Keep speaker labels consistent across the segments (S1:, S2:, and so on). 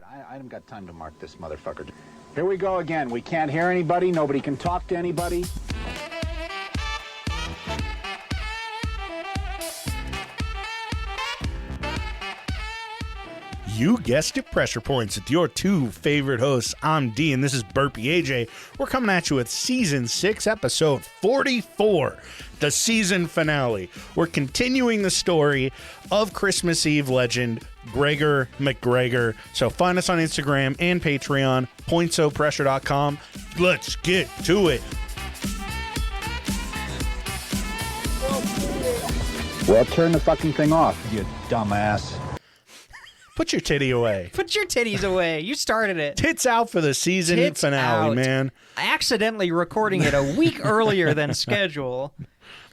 S1: I haven't got time to mark this motherfucker. Here we go again. We can't hear anybody. Nobody can talk to anybody.
S2: You guessed it, Pressure Points with your two favorite hosts. I'm D, and this is Burpee AJ. We're coming at you with Season 6, Episode 44, the season finale. We're continuing the story of Christmas Eve legend Gregor MacGregor. So find us on Instagram and Patreon, pointsopressure.com. Let's get to it.
S1: Well, turn the fucking thing off, you dumbass.
S2: Put your titty away.
S3: Put your titties away. You started it.
S2: Tits out for the season
S3: Tits
S2: finale,
S3: out.
S2: man.
S3: Accidentally recording it a week earlier than schedule.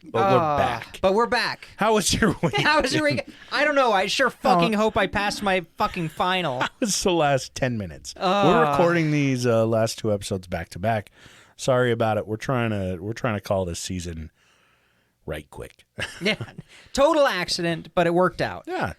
S2: But we're back.
S3: But we're back.
S2: How was your week?
S3: How was your week? I don't know. I sure fucking hope I passed my fucking final.
S2: That was the last 10 minutes. We're recording these last two episodes back to back. Sorry about it. We're trying to call this season right quick.
S3: Yeah. Total accident, but it worked out.
S2: Yeah.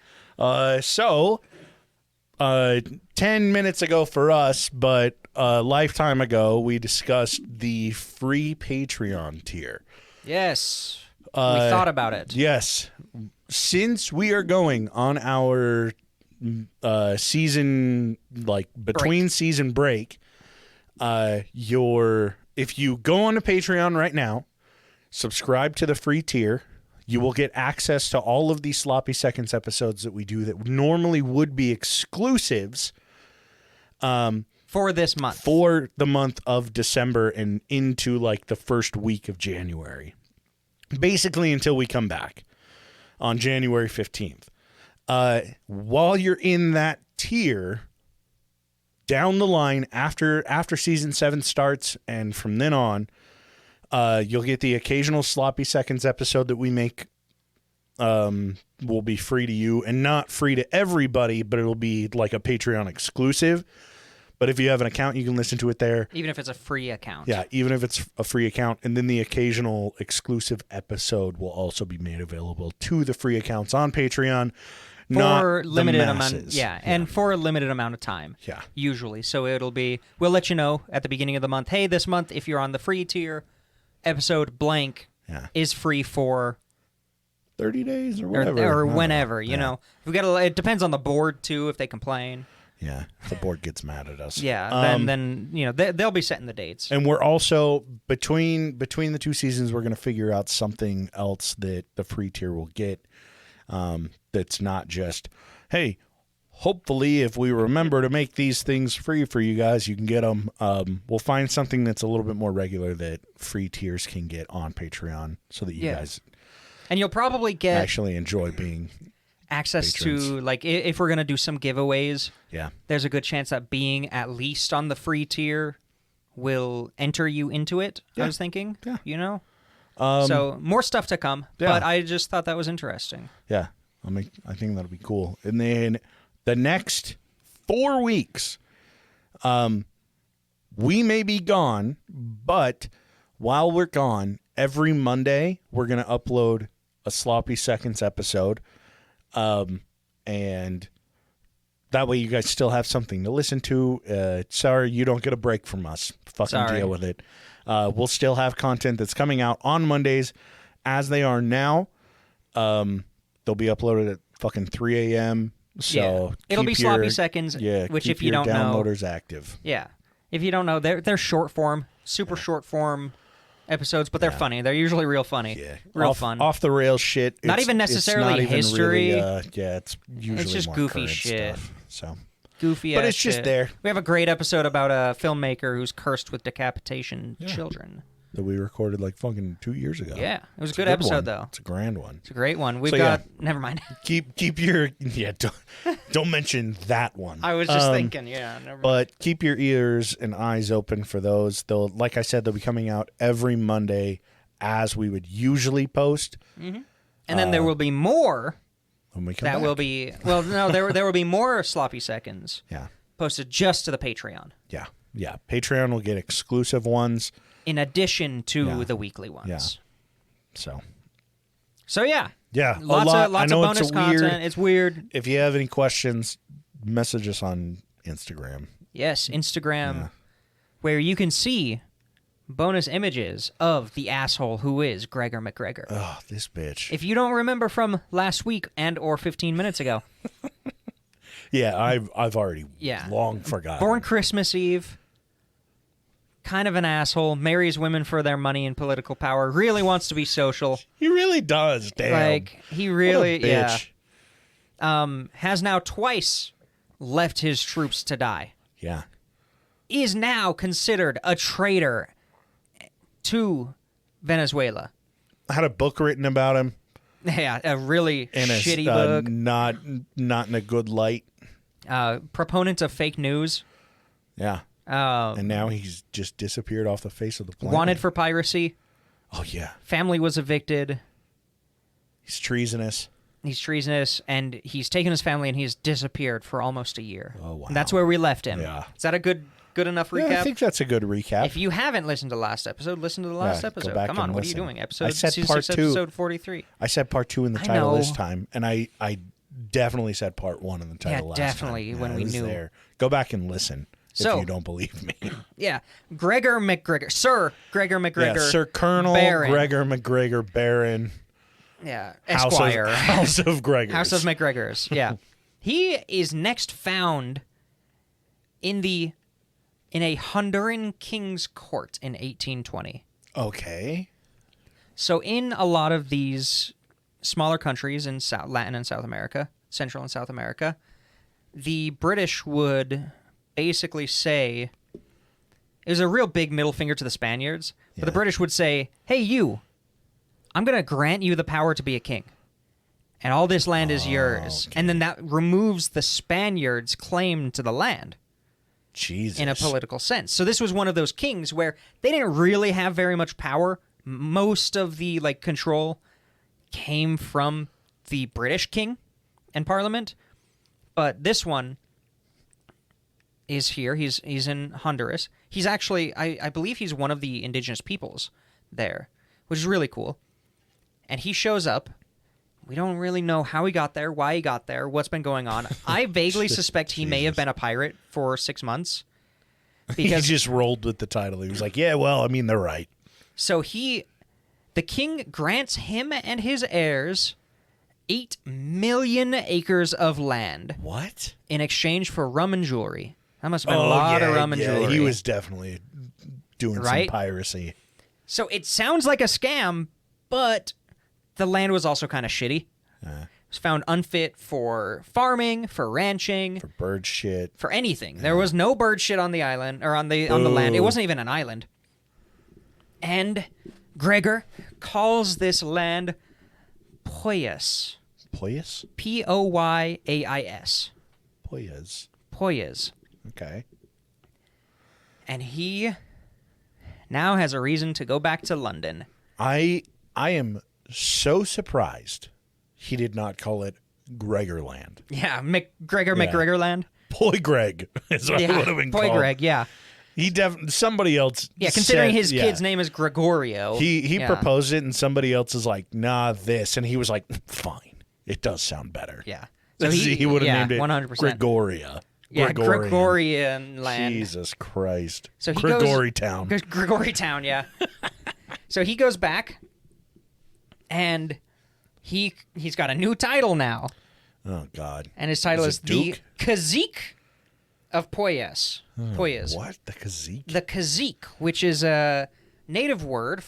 S2: 10 minutes ago for us, but a lifetime ago, we discussed the free Patreon tier.
S3: Yes. We thought about it.
S2: Yes. Since we are going on our season, like between season break, if you go on to Patreon right now, subscribe to the free tier, you will get access to all of these Sloppy Seconds episodes that we do that normally would be exclusives.
S3: For this month.
S2: For the month of December and into like the first week of January. Basically until we come back on January 15th. While you're in that tier, down the line after season 7 starts and from then on, you'll get the occasional Sloppy Seconds episode that we make will be free to you and not free to everybody, but it'll be like a Patreon exclusive. But if you have an account, you can listen to it there.
S3: Even if it's a free account.
S2: Yeah, even if it's a free account. And then the occasional exclusive episode will also be made available to the free accounts on Patreon.
S3: For limited amount, and for a limited amount of time.
S2: Yeah.
S3: Usually. So we'll let you know at the beginning of the month, hey, this month, if you're on the free tier, episode blank is free for
S2: 30 days or whatever.
S3: Or whenever, you know. It depends on the board, too, if they complain.
S2: Yeah, if the board gets mad at us.
S3: Yeah, then you know they'll be setting the dates.
S2: And we're also between the two seasons, we're going to figure out something else that the free tier will get. That's not just, hey, hopefully if we remember to make these things free for you guys, you can get them. We'll find something that's a little bit more regular that free tiers can get on Patreon, so that you guys
S3: and you'll probably get
S2: actually enjoy being.
S3: Access
S2: patrons.
S3: to, like, if we're going to do some giveaways,
S2: yeah,
S3: there's a good chance that being at least on the free tier will enter you into it, I was thinking, you know? So more stuff to come, but I just thought that was interesting.
S2: Yeah, I think that'll be cool. And then the next 4 weeks, we may be gone, but while we're gone, every Monday, we're going to upload a Sloppy Seconds episode. And that way you guys still have something to listen to. Sorry, you don't get a break from us. Fucking deal with it. We'll still have content that's coming out on Mondays as they are now. They'll be uploaded at fucking 3 a.m. So
S3: it'll be Sloppy Seconds, which if you don't know,
S2: downloaders active.
S3: Yeah. If you don't know, they're short form, super short form episodes, but they're funny. They're usually real funny. Yeah. Real fun.
S2: Off the rails shit.
S3: Not even necessarily history.
S2: It's usually
S3: it's just
S2: more
S3: goofy
S2: current
S3: shit.
S2: Stuff, so
S3: goofy
S2: but
S3: ass
S2: it's just
S3: shit.
S2: there.
S3: We have a great episode about a filmmaker who's cursed with decapitation children.
S2: That we recorded like fucking 2 years ago.
S3: Yeah. It was a good episode, though.
S2: It's a grand one.
S3: It's a great one. We've got... Never mind.
S2: Keep your... Yeah, don't mention that one.
S3: I was just thinking, never mind.
S2: But keep your ears and eyes open for those. Like I said, they'll be coming out every Monday as we would usually post.
S3: Mm-hmm. And then there will be more...
S2: When we come
S3: that
S2: back.
S3: will be... Well, no, there will be more Sloppy Seconds.
S2: Yeah.
S3: Posted just to the Patreon.
S2: Yeah. Yeah. Patreon will get exclusive ones.
S3: In addition to the weekly ones.
S2: Yeah.
S3: So yeah.
S2: Yeah.
S3: Lots of bonus
S2: it's
S3: content. It's weird.
S2: If you have any questions, message us on Instagram.
S3: Yes, Instagram, where you can see bonus images of the asshole who is Gregor MacGregor.
S2: Oh, this bitch.
S3: If you don't remember from last week and or 15 minutes ago.
S2: Yeah, I've already long forgotten.
S3: Born Christmas Eve. Kind of an asshole. Marries women for their money and political power. Really wants to be social.
S2: He really does, damn.
S3: Like, he really,
S2: what a bitch.
S3: has now twice left his troops to die.
S2: Yeah.
S3: Is now considered a traitor to Venezuela.
S2: I had a book written about him.
S3: Yeah, a really shitty book.
S2: Not in a good light.
S3: Proponent of fake news.
S2: Yeah. And now he's just disappeared off the face of the planet.
S3: Wanted for piracy.
S2: Oh, yeah.
S3: Family was evicted.
S2: He's treasonous.
S3: He's treasonous, and he's taken his family, and he's disappeared for almost a year.
S2: Oh, wow.
S3: And that's where we left him.
S2: Yeah.
S3: Is that a good enough recap?
S2: Yeah, I think that's a good recap.
S3: If you haven't listened to the last episode, listen to the last episode.
S2: Go back
S3: Come on,
S2: and
S3: what are you
S2: listen.
S3: doing?
S2: I
S3: Episode
S2: said
S3: season
S2: part
S3: 6,
S2: 2.
S3: episode 43.
S2: I said part 2 in the title this
S3: know.
S2: time, and I definitely said part 1 in the title last time.
S3: Definitely, when we
S2: it was
S3: knew.
S2: there. Go back and listen
S3: So-
S2: if you don't believe me.
S3: Yeah. Gregor MacGregor. Sir Gregor MacGregor.
S2: Yeah, Sir Colonel
S3: Baron.
S2: Gregor MacGregor Baron.
S3: Yeah. Esquire.
S2: House of Gregors.
S3: House of MacGregors. Yeah. He is next found in a Honduran king's court in 1820.
S2: Okay.
S3: So in a lot of these smaller countries in Latin and South America, Central and South America, the British would basically say, it was a real big middle finger to the Spaniards, but the British would say, hey, you, I'm going to grant you the power to be a king. And all this land is yours.
S2: Okay.
S3: And then that removes the Spaniards' claim to the land.
S2: Jesus.
S3: In a political sense. So this was one of those kings where they didn't really have very much power. Most of the control came from the British king and parliament. But this one is here. He's in Honduras. He's actually, I believe he's one of the indigenous peoples there, which is really cool. And he shows up. We don't really know how he got there, why he got there, what's been going on. I vaguely suspect he may have been a pirate for 6 months.
S2: Because he just rolled with the title. He was like, yeah, well, I mean, they're right.
S3: So the king grants him and his heirs 8 million acres of land.
S2: What?
S3: In exchange for rum and jewelry. That must have been a lot of rum and jewelry.
S2: He was definitely doing some piracy.
S3: So it sounds like a scam, but the land was also kind of shitty. It was found unfit for farming, for ranching,
S2: For bird shit.
S3: for anything. There was no bird shit on the island or on the land. It wasn't even an island. And Gregor calls this land Poyas.
S2: Poyas?
S3: Poyais.
S2: Poyas.
S3: Poyas.
S2: Okay.
S3: And he now has a reason to go back to London.
S2: I am so surprised he did not call it Gregorland.
S3: Yeah, MacGregor land.
S2: Poy Greg is what it would have been called.
S3: Poy Greg, yeah.
S2: He somebody else.
S3: Yeah, considering
S2: said,
S3: his kid's name is Gregorio.
S2: He proposed it, and somebody else is like, nah, this, and he was like, fine, it does sound better.
S3: Yeah.
S2: So he would have named it
S3: 100%.
S2: Gregoria.
S3: Yeah,
S2: Gregorian.
S3: Gregorian land.
S2: Jesus Christ.
S3: So he
S2: Gregoritown.
S3: Gregoritown, yeah. So he goes back, and he's got a new title now.
S2: Oh, God.
S3: And his title is the
S2: Duke?
S3: Cazique of Poyas. Poyas.
S2: What? The Kazik?
S3: The Cazique, which is a native word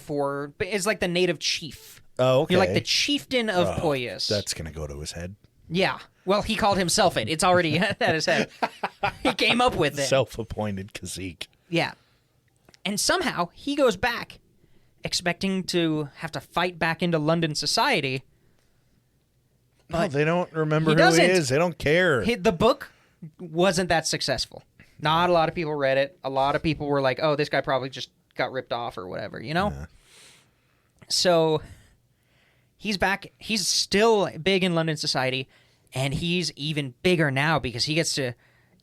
S3: is like the native chief.
S2: Oh, okay.
S3: You're like the chieftain of Poyas.
S2: That's going to go to his head.
S3: Yeah. Well, he called himself it. It's already at his head. He came up with it.
S2: Self-appointed Kazik.
S3: Yeah. And somehow he goes back, expecting to have to fight back into London society.
S2: No, they don't remember
S3: he
S2: who
S3: doesn't.
S2: he is. They don't care.
S3: The book wasn't that successful. Not a lot of people read it. A lot of people were like, oh, this guy probably just got ripped off or whatever, you know? Yeah. So he's back. He's still big in London society, and he's even bigger now because he gets to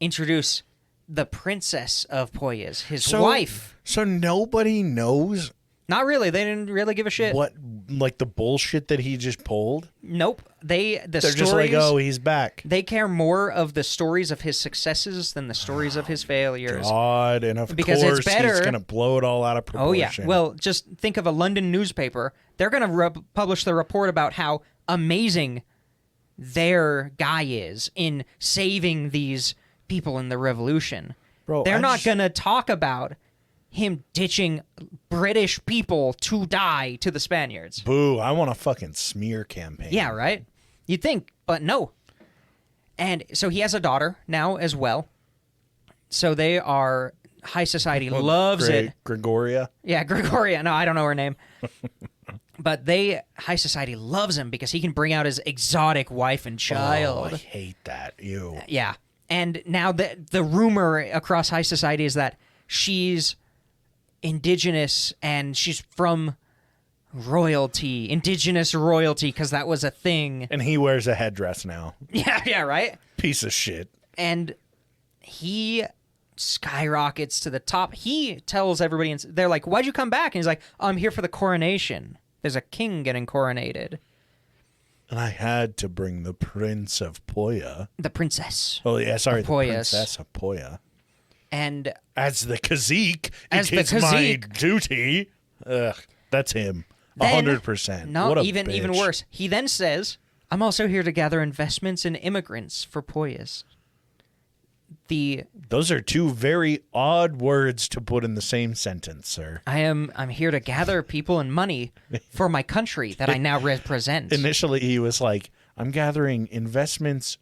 S3: introduce the Princess of Poyas, his wife.
S2: So nobody knows
S3: Not really. They didn't really give a shit.
S2: What, like the bullshit that he just pulled?
S3: Nope. They're
S2: Just like, oh, he's back.
S3: They care more of the stories of his successes than the stories of his failures.
S2: God, and of
S3: Because
S2: course
S3: it's better.
S2: he's going to blow it all out of
S3: Oh, yeah.
S2: proportion.
S3: Well, just think of a London newspaper. They're going to publish the report about how amazing their guy is in saving these people in the revolution.
S2: Bro,
S3: They're not going to talk about him ditching British people to die to the Spaniards.
S2: Boo, I want a fucking smear campaign.
S3: Yeah, right? You'd think, but no. And so he has a daughter now as well. So they are, high society loves it.
S2: Gregoria?
S3: Yeah, Gregoria. No, I don't know her name. But high society loves him because he can bring out his exotic wife and child.
S2: Oh, I hate that. Ew.
S3: Yeah. And now the rumor across high society is that she's indigenous and she's from royalty, indigenous royalty, because that was a thing.
S2: And he wears a headdress now.
S3: Yeah, right?
S2: Piece of shit.
S3: And he skyrockets to the top. He tells everybody, and they're like, why'd you come back? And he's like, I'm here for the coronation. There's a king getting coronated.
S2: And I had to bring the Prince of Poya.
S3: The princess.
S2: Oh, yeah, sorry, the
S3: Poyas.
S2: Princess of Poya.
S3: And
S2: As the Kazik,
S3: As
S2: it
S3: the
S2: is my
S3: Kazik.
S2: duty. Ugh, that's him.
S3: then-
S2: 100%.
S3: No,
S2: What a
S3: even
S2: bitch.
S3: worse. He then says, I'm also here to gather investments in immigrants for Poyas.
S2: Those are two very odd words to put in the same sentence, sir.
S3: I'm here to gather people and money for my country that I now represent.
S2: Initially, he was like, I'm gathering investments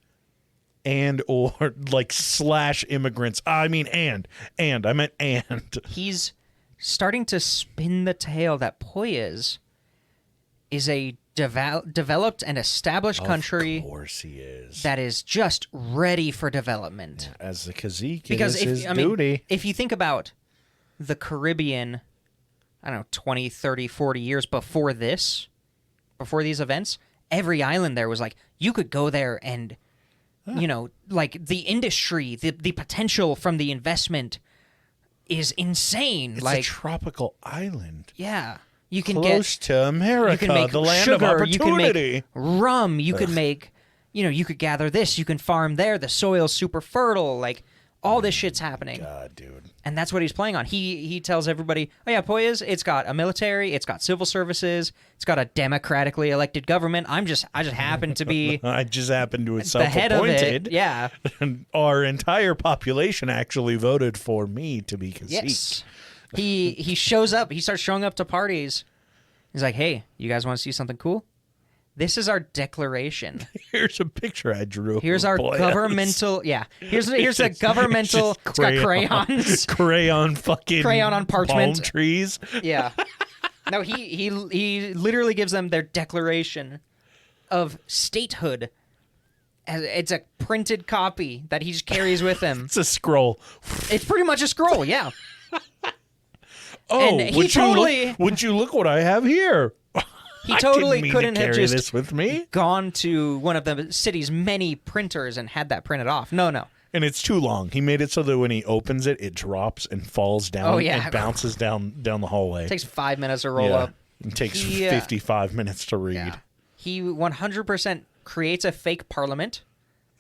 S2: and or like slash immigrants. I mean, and I meant and.
S3: He's starting to spin the tale that Poyas is a developed and established country
S2: Of course he is.
S3: that is just ready for development.
S2: As the Kazik,
S3: Because
S2: it is his duty.
S3: if you think about the Caribbean, I don't know, 20, 30, 40 years before these events, every island there was like, you could go there and, you know, like the industry, the potential from the investment is insane.
S2: It's
S3: like,
S2: a tropical island.
S3: yeah. You can
S2: Close to
S3: you
S2: America,
S3: can make
S2: the land
S3: sugar,
S2: of
S3: you can
S2: opportunity.
S3: make rum, you can make, you could gather this, you can farm there, the soil's super fertile, like all this shit's happening.
S2: God, dude.
S3: And that's what he's playing on. He tells everybody, oh yeah, Poyas, it's got a military, it's got civil services, it's got a democratically elected government. I just happen to be
S2: I just happened to be
S3: the head of
S2: self-appointed.
S3: it. Yeah.
S2: And our entire population actually voted for me to be Kazik.
S3: Yes. He shows up. He starts showing up to parties. He's like, hey, you guys want to see something cool? This is our declaration.
S2: Here's a picture I drew.
S3: Here's our
S2: Boy,
S3: governmental. Yeah. Here's a governmental. It's got crayons.
S2: Crayon fucking
S3: Crayon on parchment.
S2: palm trees.
S3: Yeah. No, he literally gives them their declaration of statehood. It's a printed copy that he just carries with him.
S2: It's a scroll.
S3: It's pretty much a scroll, yeah.
S2: Oh,
S3: And he
S2: would you look what I have here?
S3: He
S2: I
S3: totally
S2: didn't mean
S3: couldn't
S2: to
S3: have
S2: carry
S3: just
S2: this with me.
S3: gone to one of the city's many printers and had that printed off. No.
S2: And it's too long. He made it so that when he opens it, it drops and falls down
S3: Oh, yeah.
S2: and bounces down the hallway.
S3: It takes 5 minutes to roll up.
S2: It takes
S3: He,
S2: 55 minutes to read.
S3: Yeah. He 100% creates a fake parliament.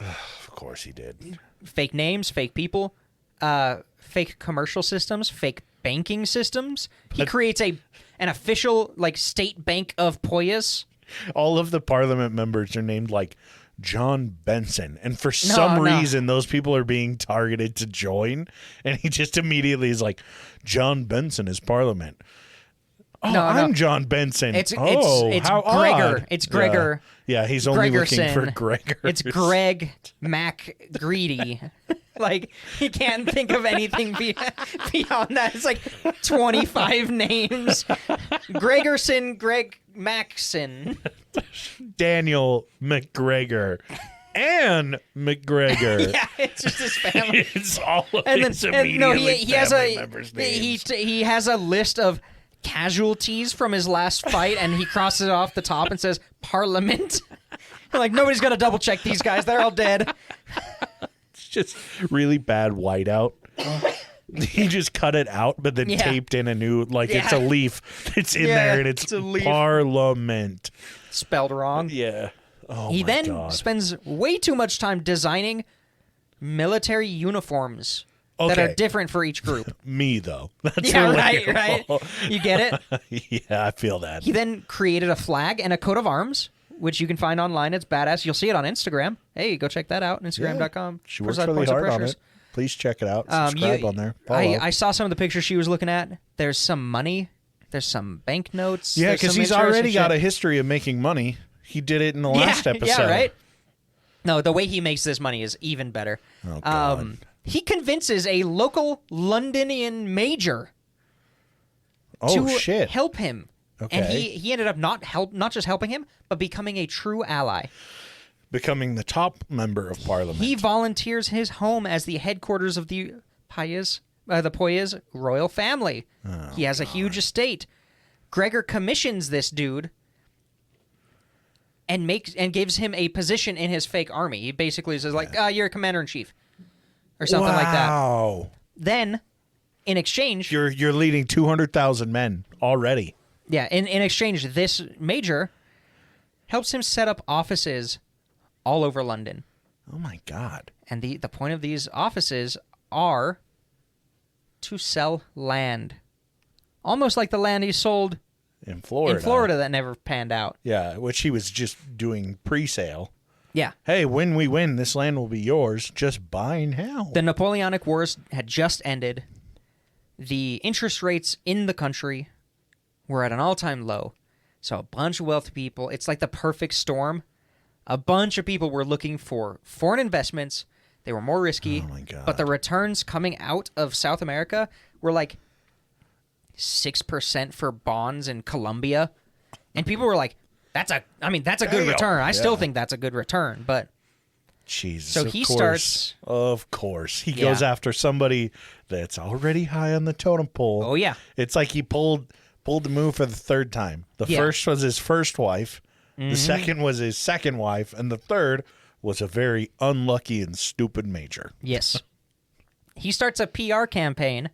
S2: Of course he did.
S3: Fake names, fake people, fake commercial systems, fake banking systems. He creates an official like state bank of Poyas.
S2: All of the parliament members are named like John Benson, and for some reason those people are being targeted to join, and he just immediately is like, John Benson is parliament. Oh,
S3: No,
S2: I'm John Benson.
S3: It's
S2: how
S3: Gregor.
S2: odd.
S3: It's Gregor.
S2: Yeah, he's only looking for
S3: Gregerson.
S2: Gregor.
S3: It's Greg MacGreedy. Like, he can't think of anything beyond that. It's like 25 names. Gregerson, Greg Maxson.
S2: Daniel MacGregor. Anne MacGregor.
S3: Yeah, it's just his family.
S2: It's all of
S3: And
S2: his
S3: then, and no,
S2: immediately
S3: he has
S2: family members'
S3: he
S2: names.
S3: he has a list of casualties from his last fight, and he crosses it off the top and says Parliament. Like, nobody's gonna double check these guys; they're all dead.
S2: It's just really bad whiteout. He just cut it out, but then taped in a new, like it's a leaf. It's in there, and it's
S3: a leaf.
S2: Parliament.
S3: Spelled wrong.
S2: Yeah. Oh,
S3: He
S2: my
S3: then
S2: God.
S3: spends way too much time designing military uniforms that are different for each group.
S2: Me, though. That's
S3: Yeah,
S2: relatable.
S3: right. You get it?
S2: Yeah, I feel that.
S3: He then created a flag and a coat of arms, which you can find online. It's badass. You'll see it on Instagram. Hey, go check that out. Instagram.com.
S2: She works really hard on it. Please check it out. Subscribe on there. Follow.
S3: I saw some of the pictures she was looking at. There's some money. There's some banknotes.
S2: Yeah,
S3: because
S2: because he's already got a history of making money. He did it in the last episode.
S3: Yeah, right? No, the way he makes this money is even better.
S2: Oh, God.
S3: He convinces a local Londonian major to help him.
S2: Okay.
S3: And he ended up not just helping him, but becoming a true ally.
S2: Becoming the top member of Parliament.
S3: He volunteers his home as the headquarters of the Poyes royal family.
S2: Oh,
S3: he has a huge estate. Gregor commissions this dude and gives him a position in his fake army. He basically says like, "You're a commander-in-chief," or something like that.
S2: Wow.
S3: Then, in exchange,
S2: You're leading 200,000 men already.
S3: yeah, in exchange, this major helps him set up offices all over London.
S2: Oh, my God.
S3: And the point of these offices are to sell land. Almost like the land he sold
S2: In Florida.
S3: in Florida that never panned out.
S2: Yeah, which he was just doing pre-sale.
S3: Yeah.
S2: Hey, when we win, this land will be yours. Just buy now.
S3: The Napoleonic Wars had just ended. The interest rates in the country were at an all-time low. So a bunch of wealthy people, it's like the perfect storm. A bunch of people were looking for foreign investments. They were more risky.
S2: Oh, my God.
S3: But the returns coming out of South America were like 6% for bonds in Colombia. And people were like, that's a good return. I still think that's a good return, but
S2: Jesus.
S3: so
S2: of
S3: he
S2: course.
S3: starts.
S2: Of course. He goes after somebody that's already high on the totem pole.
S3: Oh, yeah.
S2: It's like he pulled the move for the third time. The first was his first wife. The second was his second wife. And the third was a very unlucky and stupid major.
S3: Yes. He starts a PR campaign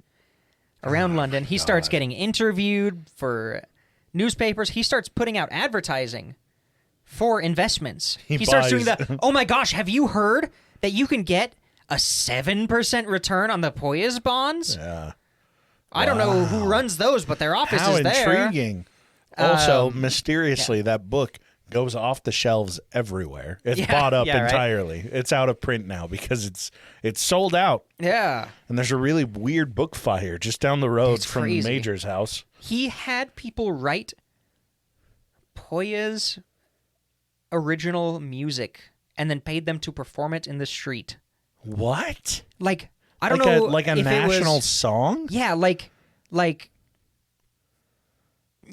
S3: around London. He starts getting interviewed for newspapers. He starts putting out advertising for investments. He starts doing that. Oh my gosh, have you heard that you can get a 7% return on the Poyes bonds?
S2: Yeah.
S3: I don't know who runs those, but their office
S2: How
S3: is there.
S2: intriguing. Also, mysteriously, that book goes off the shelves everywhere. It's bought up entirely. Right? It's out of print now because it's sold out.
S3: Yeah.
S2: And there's a really weird book fire just down the road
S3: It's
S2: from
S3: crazy.
S2: the Major's house.
S3: He had people write Poyes original music and then paid them to perform it in the street.
S2: What?
S3: Like, I don't
S2: like
S3: know.
S2: Like a
S3: if
S2: national
S3: it was,
S2: song?
S3: Yeah, like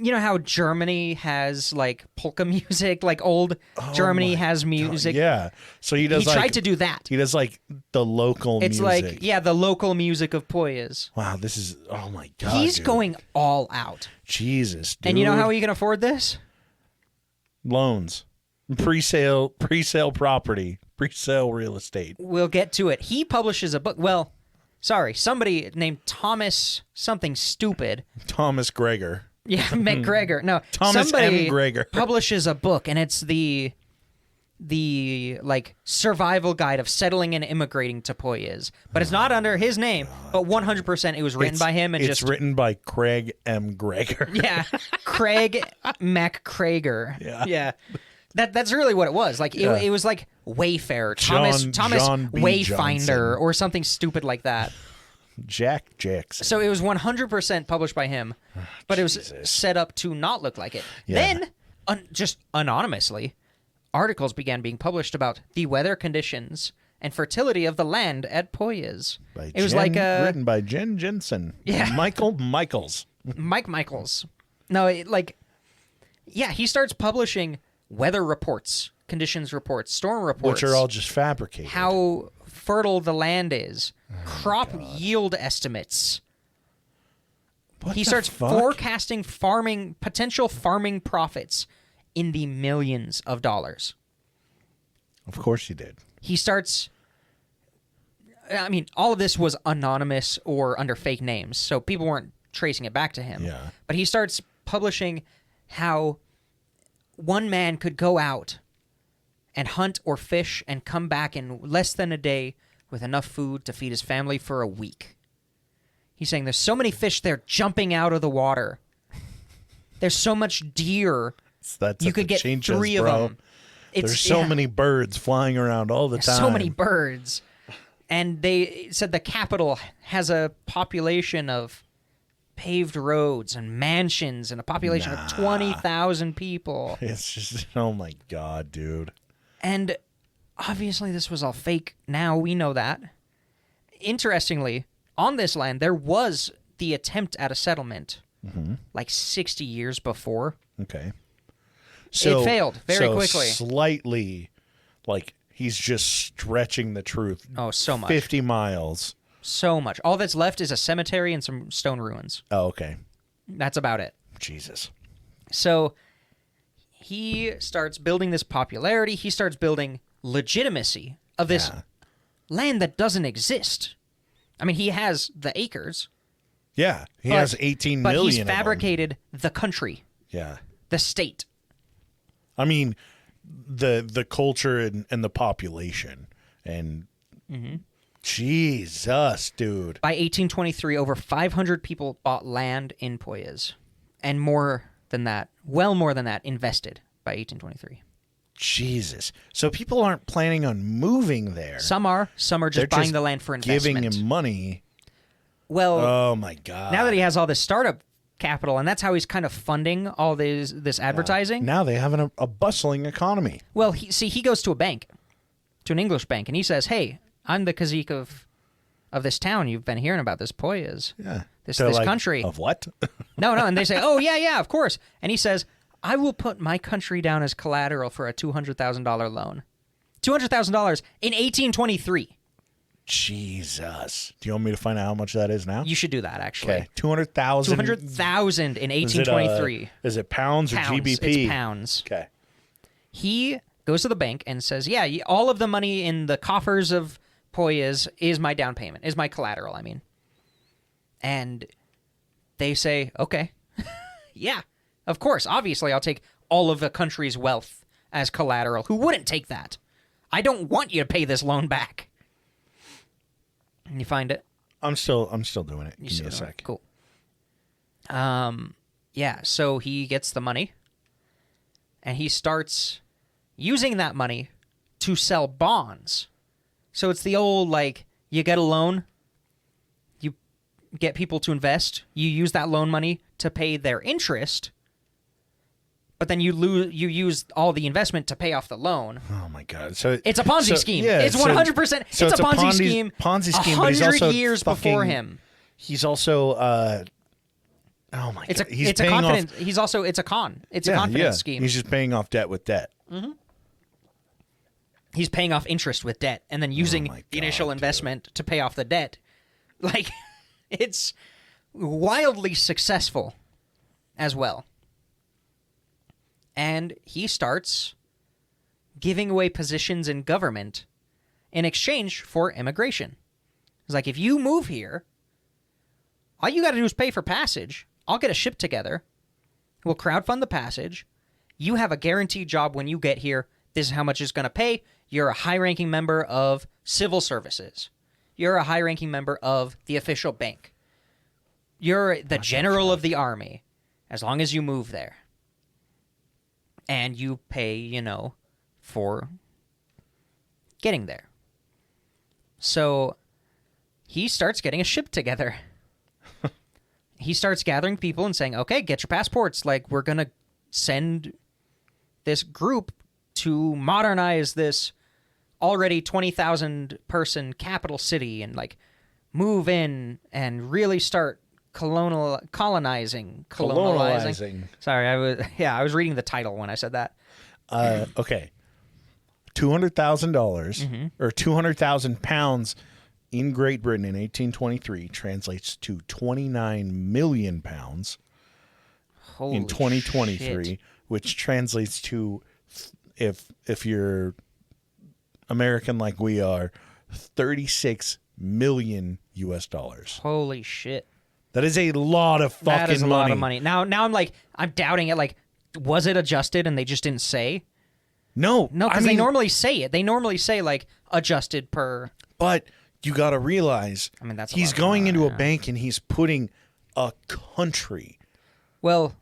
S3: you know how Germany has like polka music, like old Germany has music.
S2: Yeah. So he does.
S3: He tried to do that.
S2: He does like the local
S3: It's
S2: music.
S3: like the local music of Poyes.
S2: Wow, this is oh my God.
S3: He's
S2: dude.
S3: going all out.
S2: Jesus, dude.
S3: And you know how he can afford this?
S2: Loans. Pre-sale property. Pre-sale real estate.
S3: We'll get to it. He publishes a book. Well, sorry, somebody named Thomas something stupid.
S2: Thomas Gregor.
S3: Yeah, MacGregor. No,
S2: Thomas
S3: somebody
S2: M. Gregor.
S3: publishes a book, and it's the like survival guide of settling and immigrating to Poyes, but it's not under his name. But 100%, it was written by him, and
S2: it's written by Craig M. Gregor.
S3: yeah, Craig MacGregor. Yeah. That's really what it was. Like it was like Wayfarer, Thomas
S2: John B.
S3: Wayfinder,
S2: Johnson.
S3: or something stupid like that.
S2: Jack Jackson.
S3: So it was 100% published by him, but it was set up to not look like it.
S2: Yeah.
S3: Then, just anonymously, articles began being published about the weather conditions and fertility of the land at Poyes. It was like
S2: written by Jen Jensen.
S3: Yeah.
S2: Michael Michaels.
S3: Mike Michaels. No, he starts publishing weather reports, conditions reports, storm reports.
S2: Which are all just fabricated.
S3: How fertile the land is, crop yield estimates. He starts forecasting potential farming profits in the millions of dollars.
S2: Of course he did.
S3: He starts I mean, all of this was anonymous or under fake names, so people weren't tracing it back to him.
S2: Yeah.
S3: But he starts publishing how one man could go out and hunt or fish and come back in less than a day with enough food to feed his family for a week. He's saying there's so many fish there jumping out of the water. There's so much deer.
S2: That's
S3: You could get
S2: changes,
S3: 3 of
S2: bro.
S3: them.
S2: There's so many birds flying around all the time.
S3: So many birds. And they said the capital has a population of paved roads and mansions and a population of 20,000 people.
S2: It's just, oh my God, dude.
S3: And obviously this was all fake. Now we know that. Interestingly, on this land, there was the attempt at a settlement like 60 years before.
S2: Okay.
S3: It failed very quickly.
S2: Slightly, like, he's just stretching the truth.
S3: Oh, so much.
S2: 50 miles.
S3: So much. All that's left is a cemetery and some stone ruins.
S2: Oh, okay.
S3: That's about it.
S2: Jesus.
S3: So he starts building this popularity. He starts building legitimacy of this land that doesn't exist. I mean, he has the acres.
S2: Yeah. He has 18 million.
S3: But he's
S2: of them.
S3: fabricated the country,
S2: Yeah.
S3: the state.
S2: I mean, the culture and the population. And Jesus, dude.
S3: By 1823, over 500 people bought land in Poyas. And more than that, well more than that, invested by 1823.
S2: Jesus. So people aren't planning on moving there.
S3: Some are
S2: They're
S3: just buying the land for investment.
S2: Giving him money.
S3: Well,
S2: Oh, my God.
S3: now that he has all this startup capital, and that's how he's kind of funding all this advertising.
S2: Now they have a bustling economy.
S3: Well, he goes to a bank, to an English bank, and he says, "Hey, I'm the cazique of this town. You've been hearing about this Poyas,
S2: Yeah.
S3: this
S2: They're like,
S3: country."
S2: Of what?
S3: No, and they say, "Oh, yeah, of course." And he says, "I will put my country down as collateral for a $200,000 loan." $200,000 in 1823.
S2: Jesus. Do you want me to find out how much that is now?
S3: You should do that, actually.
S2: Okay. 200,000.
S3: 200,000 in 1823.
S2: Is it pounds or
S3: Pounds.
S2: GBP?
S3: It's pounds.
S2: Okay.
S3: He goes to the bank and says, "Yeah, all of the money in the coffers of Poyas is my down payment, is my collateral, I mean." And they say, "Okay, yeah, of course. Obviously, I'll take all of the country's wealth as collateral. Who wouldn't take that? I don't want you to pay this loan back." And you find it?
S2: I'm still doing it. Give me a sec.
S3: Cool. Yeah, so he gets the money, and he starts using that money to sell bonds. So it's the old, like, you get a loan, you get people to invest, you use that loan money to pay their interest, but then you use all the investment to pay off the loan.
S2: Oh my God! So
S3: It's a Ponzi scheme.
S2: Yeah,
S3: it's 100%.
S2: So
S3: it's a Ponzi scheme.
S2: Ponzi scheme. But he's
S3: 100
S2: also
S3: years before him.
S2: He's also. Oh my
S3: It's
S2: God!
S3: a
S2: He's
S3: it's a
S2: paying
S3: confidence.
S2: off.
S3: He's also it's a con. It's a confidence scheme.
S2: He's just paying off debt with debt.
S3: He's paying off interest with debt and then using
S2: my
S3: the initial
S2: God,
S3: investment to pay off the debt. Like, it's wildly successful as well. And he starts giving away positions in government in exchange for immigration. It's like, if you move here, all you got to do is pay for passage. I'll get a ship together. We'll crowdfund the passage. You have a guaranteed job when you get here. This is how much it's going to pay. You're a high-ranking member of civil services. You're a high-ranking member of the official bank. You're the general of the army, as long as you move there. And you pay, for getting there. So he starts getting a ship together. He starts gathering people and saying, "Okay, get your passports. Like, we're going to send this group to modernize this already 20,000 person capital city and, like, move in and really start colonizing. Sorry, I was reading the title when I said that.
S2: Okay. $200,000 or 200,000 pounds in Great Britain in 1823 translates to 29 million pounds
S3: Holy
S2: in 2023,
S3: shit.
S2: which translates to, if you're American like we are, $36 million US dollars.
S3: Holy shit.
S2: That is a lot of fucking money.
S3: That is a lot of money. Now I'm like, I'm doubting it. Like, was it adjusted and they just didn't say?
S2: No,
S3: because they normally say it. They normally say like adjusted per.
S2: But you got to realize,
S3: that's
S2: he's going into a bank and he's putting a country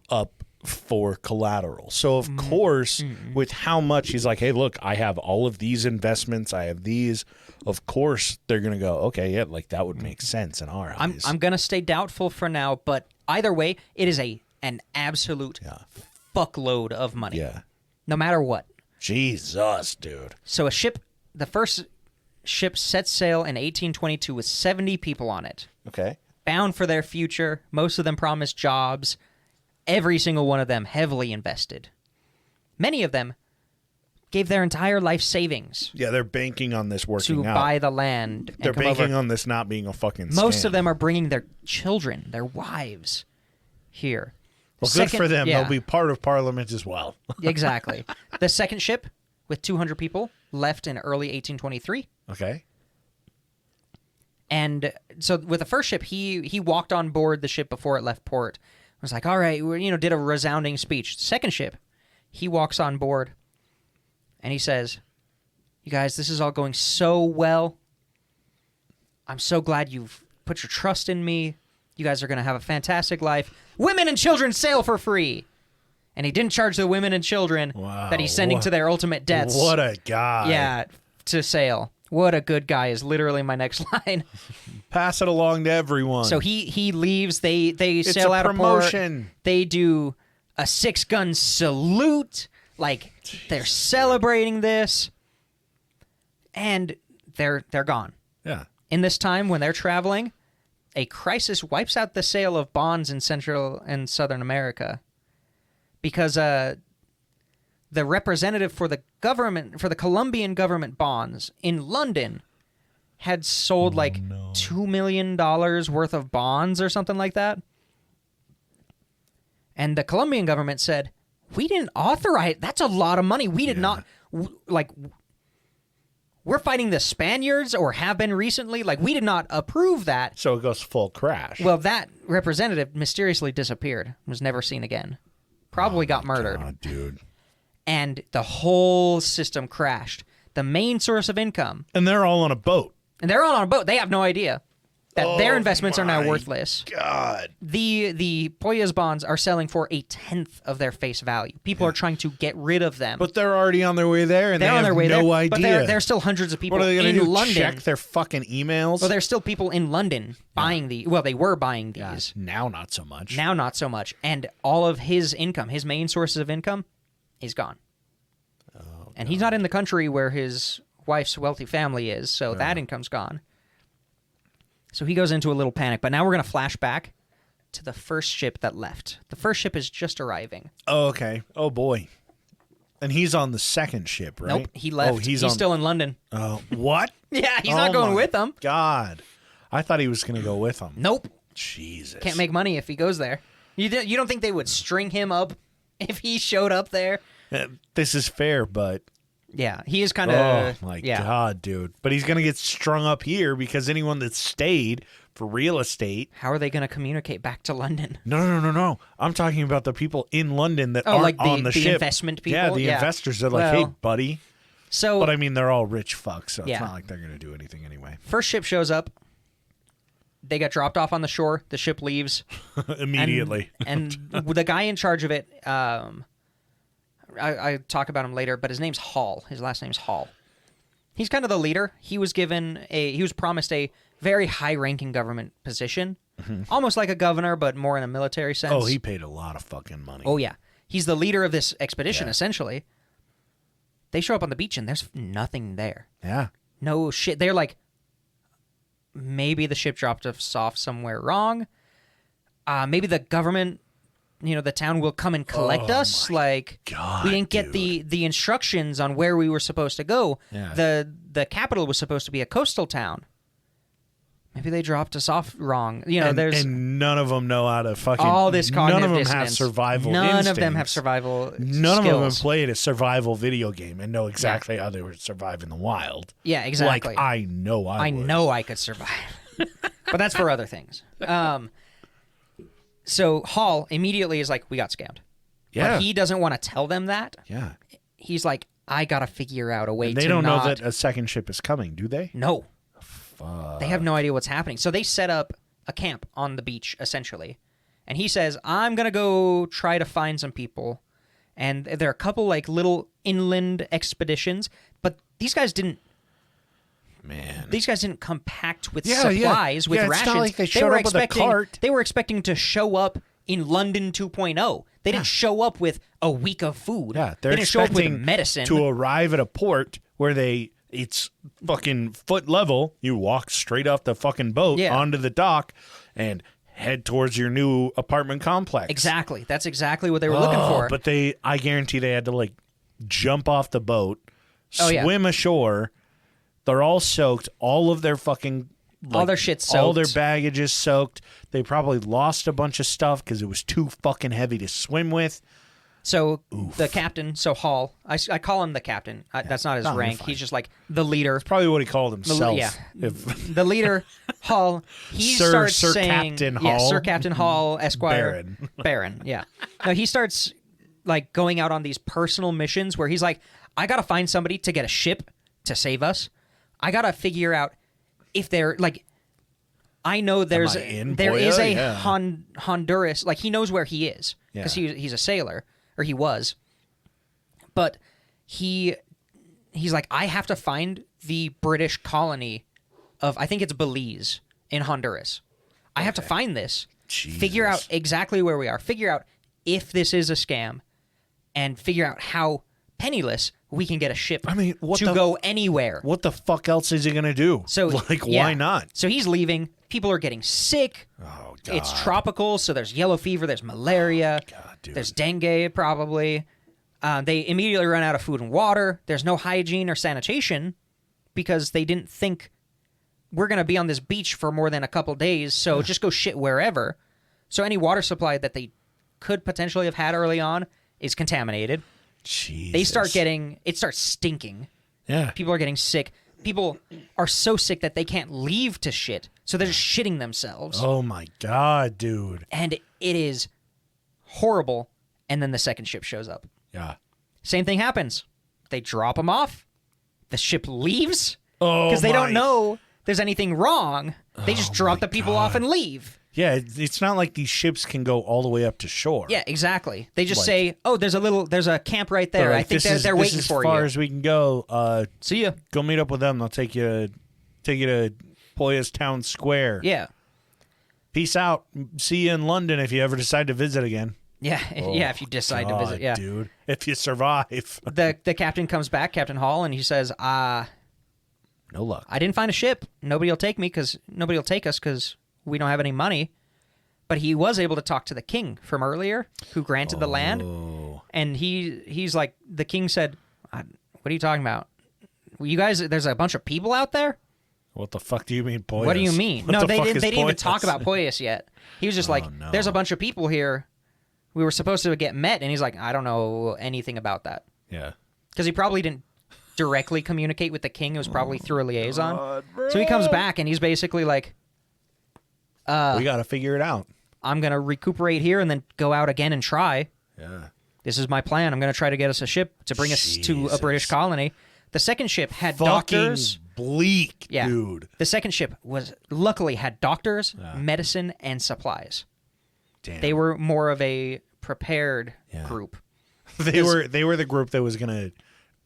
S2: up for collateral. So of course, with how much he's like, hey, look, I have all of these investments. I have these. Of course, they're gonna go, okay, yeah, like that would make sense in our eyes.
S3: I'm gonna stay doubtful for now, but either way, it is an absolute fuckload of money.
S2: Yeah,
S3: no matter what.
S2: Jesus, dude.
S3: So the first ship set sail in 1822 with 70 people on it.
S2: Okay.
S3: Bound for their future. Most of them promised jobs. Every single one of them heavily invested. Many of them gave their entire life savings.
S2: Yeah, they're banking on this working
S3: to
S2: out.
S3: buy the land.
S2: They're banking on this not being a fucking scam.
S3: Most of them are bringing their children, their wives, here.
S2: Well, good for them. They'll be part of Parliament as well.
S3: Exactly. The second ship, with 200 people, left in early 1823.
S2: Okay.
S3: And so with the first ship, he walked on board the ship before it left port. Was like, all right, did a resounding speech. Second ship, he walks on board, and he says, you guys, this is all going so well. I'm so glad you've put your trust in me. You guys are going to have a fantastic life. Women and children sail for free. And he didn't charge the women and children that he's sending to their ultimate deaths.
S2: What a guy.
S3: Yeah, to sail. What a good guy is literally my next line.
S2: Pass it along to everyone.
S3: So he leaves. They
S2: it's
S3: sail out
S2: promotion.
S3: of port. They do a 6-gun salute. Like, they're celebrating this. And they're gone.
S2: Yeah.
S3: In this time when they're traveling, a crisis wipes out the sale of bonds in Central and Southern America. Because the representative for the government, for the Colombian government bonds in London, had sold $2 million worth of bonds or something like that. And the Colombian government said, we didn't authorize, that's a lot of money. We did not, we're fighting the Spaniards or have been recently. Like, we did not approve that.
S2: So it goes full crash.
S3: Well, that representative mysteriously disappeared, was never seen again. Probably got murdered.
S2: God, dude.
S3: And the whole system crashed. The main source of income.
S2: And they're all on a boat.
S3: And they're all on a boat. They have no idea that their investments are now worthless.
S2: God.
S3: The Poyas bonds are selling for 1/10 of their face value. People are trying to get rid of them.
S2: But they're already on their way there, and
S3: they're on their way
S2: no
S3: there.
S2: idea.
S3: But there's still hundreds of people
S2: what are they
S3: in
S2: gonna do,
S3: London.
S2: Check their fucking emails?
S3: Well, there's still people in London buying well, they were buying these.
S2: Yeah, now not so much.
S3: Now not so much. And all of his income, his main sources of income, is gone. Oh, and he's not in the country where his wife's wealthy family is, so that income's gone. So he goes into a little panic. But now we're going to flash back to the first ship that left. The first ship is just arriving.
S2: Oh, okay. Oh, boy. And he's on the second ship, right?
S3: Nope, he left.
S2: Oh, he's
S3: still in London.
S2: Oh, what?
S3: Yeah, he's not going with them.
S2: God. I thought he was going to go with them.
S3: Nope.
S2: Jesus.
S3: Can't make money if he goes there. You don't think they would string him up if he showed up there?
S2: This is fair, but...
S3: Yeah, he is kind of...
S2: Oh, my God, dude. But he's going to get strung up here because anyone that stayed for real estate...
S3: How are they going to communicate back to London?
S2: No. I'm talking about the people in London that aren't on the ship.
S3: The investment people?
S2: Yeah, the investors are like, hey, buddy.
S3: So,
S2: but I mean, they're all rich fucks, so it's not like they're going to do anything anyway.
S3: First ship shows up. They get dropped off on the shore. The ship leaves.
S2: Immediately.
S3: And the guy in charge of it... I talk about him later, but his name's Hall. His last name's Hall. He's kind of the leader. He was promised a very high-ranking government position, almost like a governor, but more in a military sense.
S2: Oh, he paid a lot of fucking money.
S3: Oh, yeah. He's the leader of this expedition, essentially. They show up on the beach, and there's nothing there.
S2: Yeah.
S3: No shit. They're like, maybe the ship dropped us off somewhere wrong. Maybe the government... the town will come and collect us. Like,
S2: God,
S3: we didn't get the instructions on where we were supposed to go.
S2: Yeah.
S3: The capital was supposed to be a coastal town. maybe they dropped us off wrong. You know,
S2: and none of them know how to fucking.
S3: all this cognitive
S2: None of them
S3: dissonance.
S2: have survival.
S3: None of them have
S2: instincts.
S3: survival.
S2: None of them have
S3: skills.
S2: played a survival video game and know exactly how they would survive in the wild.
S3: Yeah, exactly.
S2: Like I know I would.
S3: know I could survive, but that's for other things. So Hall immediately is like, "We got scammed."
S2: Yeah.
S3: But he doesn't want to tell them that.
S2: Yeah.
S3: He's like, "I gotta figure out a way."
S2: And they
S3: to
S2: don't
S3: not...
S2: know that a second ship is coming, do they?
S3: No.
S2: Fuck.
S3: They have no idea what's happening. So they set up a camp on the beach, essentially. And he says, I'm going to go try to find some people. And there are a couple, like, little inland expeditions. But these guys didn't...
S2: Man.
S3: These guys didn't come packed with
S2: Yeah,
S3: supplies, with
S2: it's
S3: rations.
S2: not like they showed
S3: were
S2: up with a
S3: expecting,
S2: cart.
S3: They were expecting to show up in London 2.0. They didn't show up with a week of food.
S2: Yeah,
S3: they
S2: they're
S3: didn't show up with
S2: expecting
S3: medicine.
S2: to arrive at a port where it's fucking foot level. You walk straight off the fucking boat onto the dock and head towards your new apartment complex.
S3: Exactly. That's exactly what they were looking for.
S2: But I guarantee they had to like jump off the boat,
S3: Oh, yeah.
S2: swim ashore. They're all soaked. All of their fucking
S3: all their shit's soaked.
S2: all their baggage is soaked. They probably lost a bunch of stuff because it was too fucking heavy to swim with.
S3: So the captain, so Hall, I call him the captain. That's not his
S2: No, you're
S3: rank.
S2: fine.
S3: He's just like the leader.
S2: Probably what he called himself.
S3: yeah.
S2: If
S3: The leader, Hall, he
S2: Sir
S3: starts saying...
S2: Captain
S3: Yeah,
S2: Hall.
S3: Sir Captain Hall, Esquire.
S2: Baron.
S3: Baron, yeah. No, he starts like going out on these personal missions where he's like, I got to find somebody to get a ship to save us. I got to figure out if they're like... I know there is
S2: Boya?
S3: a
S2: Yeah.
S3: Honduras, like he knows where he is because
S2: Yeah.
S3: he's a sailor, or he was. But he's like, I have to find the British colony of, I think it's Belize in Honduras. I have to find this, figure out exactly where we are, figure out if this is a scam, and figure out how penniless we can get a ship to go anywhere.
S2: What the fuck else is he gonna do?
S3: So
S2: like,
S3: yeah.
S2: why not?
S3: So he's leaving. People are getting sick.
S2: Oh god,
S3: It's tropical, so there's yellow fever, there's malaria,
S2: God, dude.
S3: there's dengue probably. They immediately run out of food and water. There's no hygiene or sanitation because they didn't think we're going to be on this beach for more than a couple days, so just go shit wherever. So any water supply that they could potentially have had early on is contaminated.
S2: Jesus.
S3: They it starts stinking.
S2: Yeah.
S3: People are getting sick. People are so sick that they can't leave to shit, so they're just shitting themselves.
S2: Oh my god, dude.
S3: And it is horrible. And then the second ship shows up.
S2: Yeah.
S3: Same thing happens. They drop them off. The ship leaves
S2: Oh,
S3: because they don't
S2: my-
S3: know there's anything wrong. They just drop the people off and leave.
S2: Yeah, it's not like these ships can go all the way up to shore.
S3: Yeah, exactly. They just
S2: Like-
S3: say, "Oh, there's a camp right there.
S2: They're
S3: I
S2: like,
S3: think
S2: this
S3: they're
S2: is
S3: waiting
S2: as
S3: for
S2: far
S3: you.
S2: as we can go.
S3: See ya."
S2: Go meet up with them. They'll take you to Poya's Town Square.
S3: Yeah,
S2: Peace out. See you in London if you ever decide to visit again.
S3: yeah, yeah. If you decide to visit, yeah.
S2: dude. If you survive,
S3: The captain comes back, Captain Hall, and he says,
S2: no luck.
S3: I didn't find a ship. Nobody will take us because we don't have any money." But he was able to talk to the king from earlier, who granted the land, and he's like, the king said, "What are you talking about? You guys, there's a bunch of people out there.
S2: What the fuck do you mean, Poyas?
S3: What do you mean?
S2: What
S3: No,
S2: the
S3: they
S2: fuck
S3: didn't.
S2: is
S3: They didn't even
S2: Poyas?
S3: talk about Poyas yet. He was just like,
S2: no.
S3: there's a bunch of people here. We were supposed to get met, and he's like, I don't know anything about that
S2: Yeah.
S3: because he probably didn't directly communicate with the king. It was probably through a liaison. So he comes back, and he's basically like,
S2: we got to figure it out.
S3: I'm gonna recuperate here and then go out again and try.
S2: Yeah.
S3: This is my plan. I'm going to try to get us a ship to bring us to a
S2: Jesus.
S3: British colony. The second ship had
S2: Fucking
S3: doctors.
S2: bleak,
S3: Yeah.
S2: dude.
S3: The second ship luckily had doctors, medicine, and supplies.
S2: Damn.
S3: They were more of a prepared group.
S2: They were the group that was gonna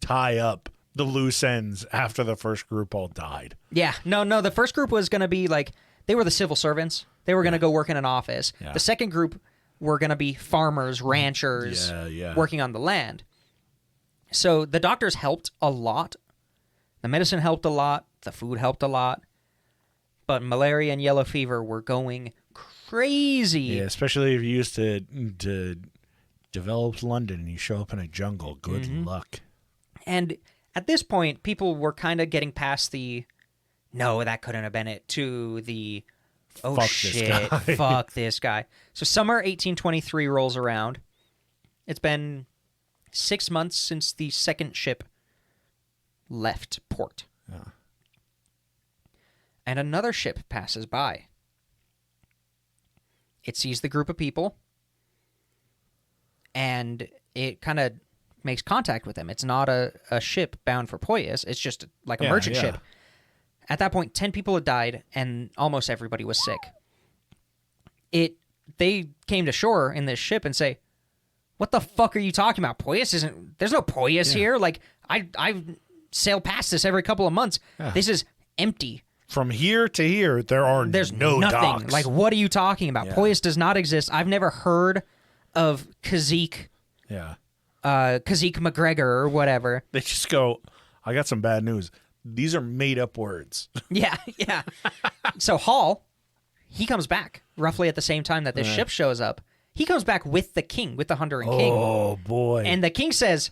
S2: tie up the loose ends after the first group all died.
S3: Yeah. No. The first group was going to be like, they were the civil servants. They were going to go work in an office.
S2: Yeah.
S3: The second group were going to be farmers, ranchers, working on the land. So the doctors helped a lot. The medicine helped a lot. The food helped a lot. But malaria and yellow fever were going crazy.
S2: Yeah, especially if you used to develop London and you show up in a jungle. Good luck.
S3: And at this point, people were kind of getting past the No, that couldn't have been it. To the oh
S2: Fuck this
S3: shit,
S2: guy.
S3: fuck this guy. So summer 1823 rolls around. It's been 6 months since the second ship left port.
S2: Yeah.
S3: And another ship passes by. It sees the group of people, and it kind of makes contact with them. It's not a ship bound for Poyas. It's just like a merchant ship. At that point, 10 people had died, and almost everybody was sick. They came to shore in this ship and say, "What the fuck are you talking about? Poyas isn't... There's no Poyas here. Like, I sail past this every couple of months.
S2: Yeah.
S3: This is empty.
S2: From here to here, there's no
S3: nothing.
S2: docks.
S3: Like, what are you talking about?
S2: Yeah.
S3: Poyas does not exist. I've never heard of Kazeke MacGregor or whatever."
S2: They just go, I got some bad news. These are made up words.
S3: Yeah. So Hall, he comes back roughly at the same time that this ship shows up. He comes back with the king, with the Honduran king.
S2: Oh, boy.
S3: And the king says,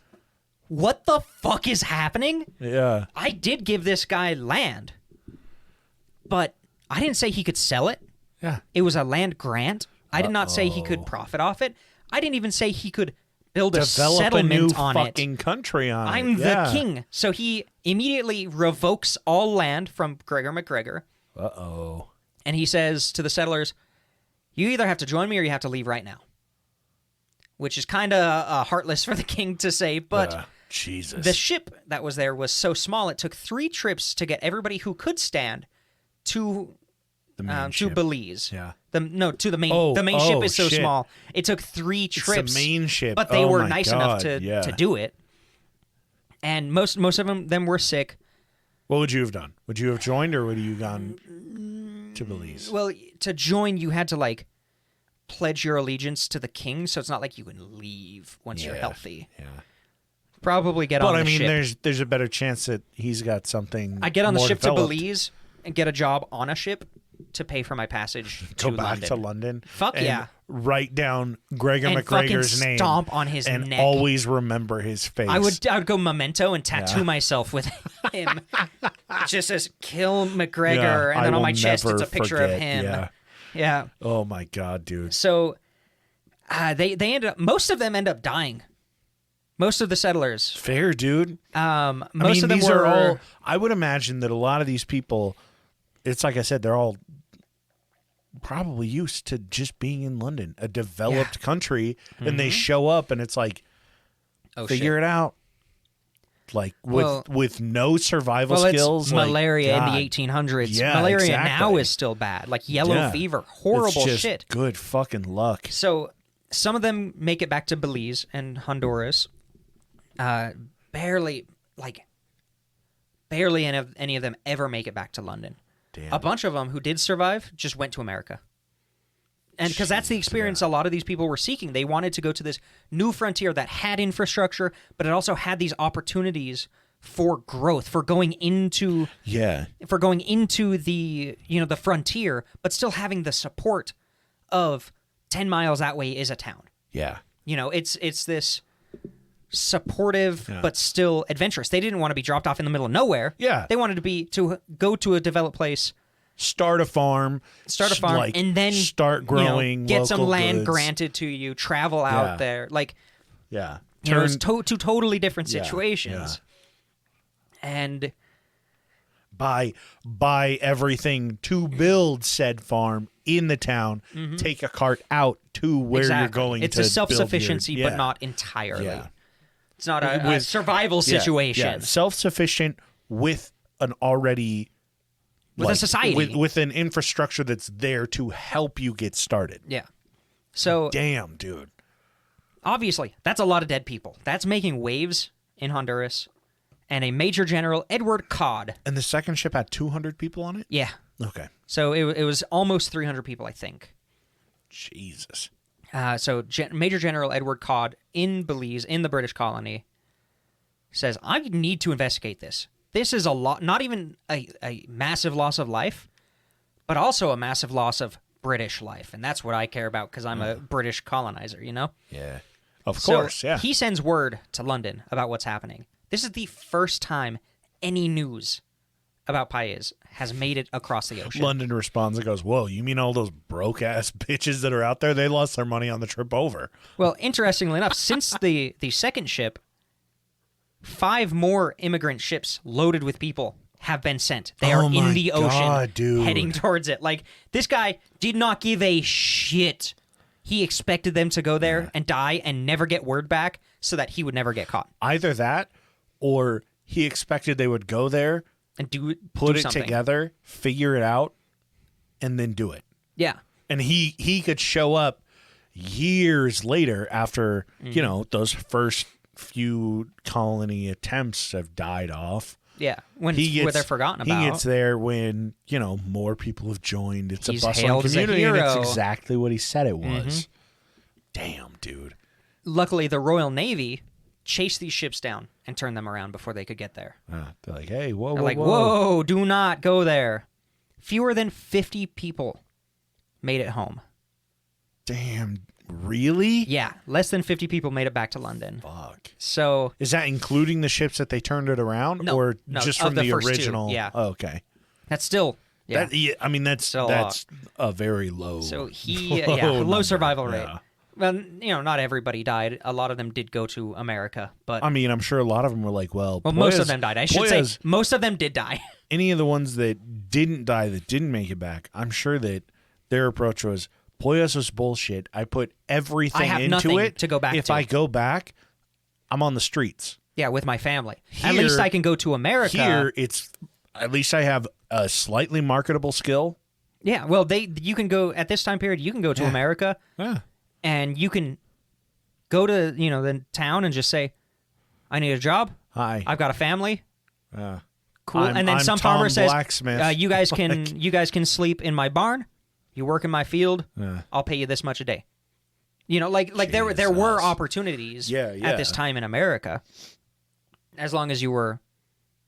S3: "What the fuck is happening?
S2: Yeah.
S3: I did give this guy land, but I didn't say he could sell it.
S2: Yeah.
S3: It was a land grant. I did not say he could profit off it. I didn't even say he could build a
S2: Develop
S3: settlement
S2: a new
S3: on
S2: fucking
S3: it.
S2: country on
S3: I'm
S2: it.
S3: the king." So he immediately revokes all land from Gregor MacGregor.
S2: Uh-oh.
S3: And he says to the settlers, "You either have to join me or you have to leave right now." Which is kind of heartless for the king to say, but
S2: Jesus.
S3: the ship that was there was so small, it took 3 trips to get everybody who could stand to
S2: the main
S3: to
S2: ship.
S3: Belize.
S2: Yeah.
S3: To the main. The main ship is so
S2: shit.
S3: small. It took 3 trips.
S2: It's the main ship.
S3: But they
S2: Oh
S3: were
S2: my
S3: nice
S2: God.
S3: enough to do it. And most of them were sick.
S2: What would you have done? Would you have joined or would you have gone to Belize?
S3: Well, to join, you had to like pledge your allegiance to the king, so it's not like you can leave once you're healthy.
S2: Yeah.
S3: Probably get on
S2: But
S3: the
S2: I mean,
S3: ship.
S2: there's a better chance that he's got something.
S3: I get on the
S2: more
S3: ship
S2: developed.
S3: to Belize and get a job on a ship to pay for my passage
S2: Go
S3: to
S2: back
S3: London.
S2: to London.
S3: Fuck
S2: and
S3: yeah.
S2: Write down Gregor
S3: And
S2: MacGregor's
S3: fucking
S2: name.
S3: stomp on his
S2: and
S3: neck.
S2: always remember his face.
S3: I would go memento and tattoo
S2: Yeah.
S3: myself with him. It just says "Kill MacGregor,"
S2: Yeah,
S3: and then
S2: I
S3: on my
S2: will
S3: chest it's a
S2: never
S3: picture of
S2: forget.
S3: him.
S2: Yeah. Oh my God, dude.
S3: So they ended up. Most of them end up dying. Most of the settlers.
S2: Fair, dude.
S3: Most of them
S2: these
S3: were
S2: are all. I would imagine that a lot of these people, it's like I said, they're all probably used to just being in London, a developed country, and they show up and it's like,
S3: oh,
S2: figure
S3: shit.
S2: it out. Like with no survival
S3: Well,
S2: skills,
S3: it's
S2: like,
S3: malaria in
S2: God.
S3: the 1800s.
S2: Yeah,
S3: Malaria now
S2: exactly.
S3: is still bad, like yellow
S2: Yeah.
S3: fever, horrible
S2: It's just
S3: shit.
S2: Good fucking luck.
S3: So some of them make it back to Belize and Honduras. Barely any of them ever make it back to London.
S2: Damn.
S3: A bunch of them who did survive just went to America. And because that's the experience a lot of these people were seeking. They wanted to go to this new frontier that had infrastructure, but it also had these opportunities for growth, for going into the the frontier, but still having the support of 10 miles that way is a town.
S2: Yeah.
S3: It's this supportive but still adventurous. They didn't want to be dropped off in the middle of nowhere.
S2: Yeah.
S3: They wanted to go to a developed place,
S2: Start a farm, like,
S3: and then
S2: start growing.
S3: get some
S2: local
S3: land
S2: goods.
S3: granted to you, travel out there. Like,
S2: Yeah.
S3: it's two totally different
S2: Yeah,
S3: situations. And
S2: buy everything to build said farm in the town. Take a cart out to where you're going.
S3: It's
S2: to
S3: a self-sufficiency,
S2: build your,
S3: but not entirely.
S2: Yeah.
S3: It's not a survival situation.
S2: Yeah. Self-sufficient with an already
S3: With a society.
S2: with an infrastructure that's there to help you get started.
S3: Yeah. So
S2: Damn, dude.
S3: obviously, that's a lot of dead people. That's making waves in Honduras. And a Major General, Edward Codd.
S2: And the second ship had 200 people on it?
S3: Yeah.
S2: Okay.
S3: So it was almost 300 people, I think.
S2: Jesus.
S3: So Major General Edward Codd in Belize, in the British colony, says, I need to investigate this. This is a lot, not even a massive loss of life, but also a massive loss of British life. And that's what I care about because I'm a British colonizer,
S2: Yeah. Of course,
S3: So
S2: yeah.
S3: he sends word to London about what's happening. This is the first time any news about Paez has made it across the ocean.
S2: London responds and goes, "Whoa, you mean all those broke ass bitches that are out there? They lost their money on the trip over."
S3: Well, interestingly enough, since the second ship, 5 more immigrant ships loaded with people have been sent. They are in the ocean,
S2: dude.
S3: heading towards it. Like, this guy did not give a shit. He expected them to go there and die and never get word back so that he would never get caught.
S2: Either that, or he expected they would go there
S3: And
S2: put
S3: do
S2: it
S3: something.
S2: together, figure it out, and then do it.
S3: Yeah.
S2: And he could show up years later after, you know, those first few colony attempts have died off.
S3: Yeah. Where they're forgotten about.
S2: He gets there when, you know, more people have joined. It's
S3: He's
S2: a bustling
S3: hailed as a
S2: community, and it's
S3: hero.
S2: exactly what he said it was. Damn, dude.
S3: Luckily, the Royal Navy chased these ships down and turned them around before they could get there.
S2: They're like, hey, whoa,
S3: They're
S2: whoa,
S3: like,
S2: whoa.
S3: whoa, do not go there. Fewer than 50 people made it home.
S2: Damn, really?
S3: Yeah, less than 50 people made it back to London.
S2: Fuck.
S3: So
S2: Is that including the ships that they turned it around?
S3: No,
S2: or
S3: no,
S2: just
S3: of
S2: from
S3: the
S2: the
S3: first two,
S2: original?
S3: yeah.
S2: Oh, okay.
S3: that's still, yeah.
S2: I mean, that's
S3: Still a lot.
S2: a very low.
S3: So he,
S2: low
S3: yeah, low
S2: number.
S3: survival rate.
S2: Yeah.
S3: Well, you know, not everybody died. A lot of them did go to America, but
S2: I mean, I'm sure a lot of them were like, well,
S3: most
S2: Poya's-
S3: of them died. I should say most of them did die.
S2: any of the ones that didn't die, that didn't make it back, I'm sure that their approach was, Poyas was bullshit. I put everything
S3: I have
S2: into
S3: nothing
S2: it
S3: to go back
S2: If
S3: to.
S2: I go back, I'm on the streets.
S3: Yeah, with my family. At
S2: Here-
S3: least I can go to America.
S2: Here, it's at least I have a slightly marketable skill.
S3: Yeah, well, you can go at this time period. You can go to America,
S2: Yeah.
S3: and you can go to the town and just say, "I need a job.
S2: Hi.
S3: I've got a family.
S2: Uh,
S3: Cool."
S2: I'm-
S3: And then
S2: I'm
S3: some
S2: Tom
S3: farmer says,
S2: Blacksmith.
S3: "You guys can sleep in my barn. You work in my field.
S2: Yeah.
S3: I'll pay you this much a day." Like there were
S2: Jesus.
S3: opportunities
S2: Yeah.
S3: at this time in America, as long as you were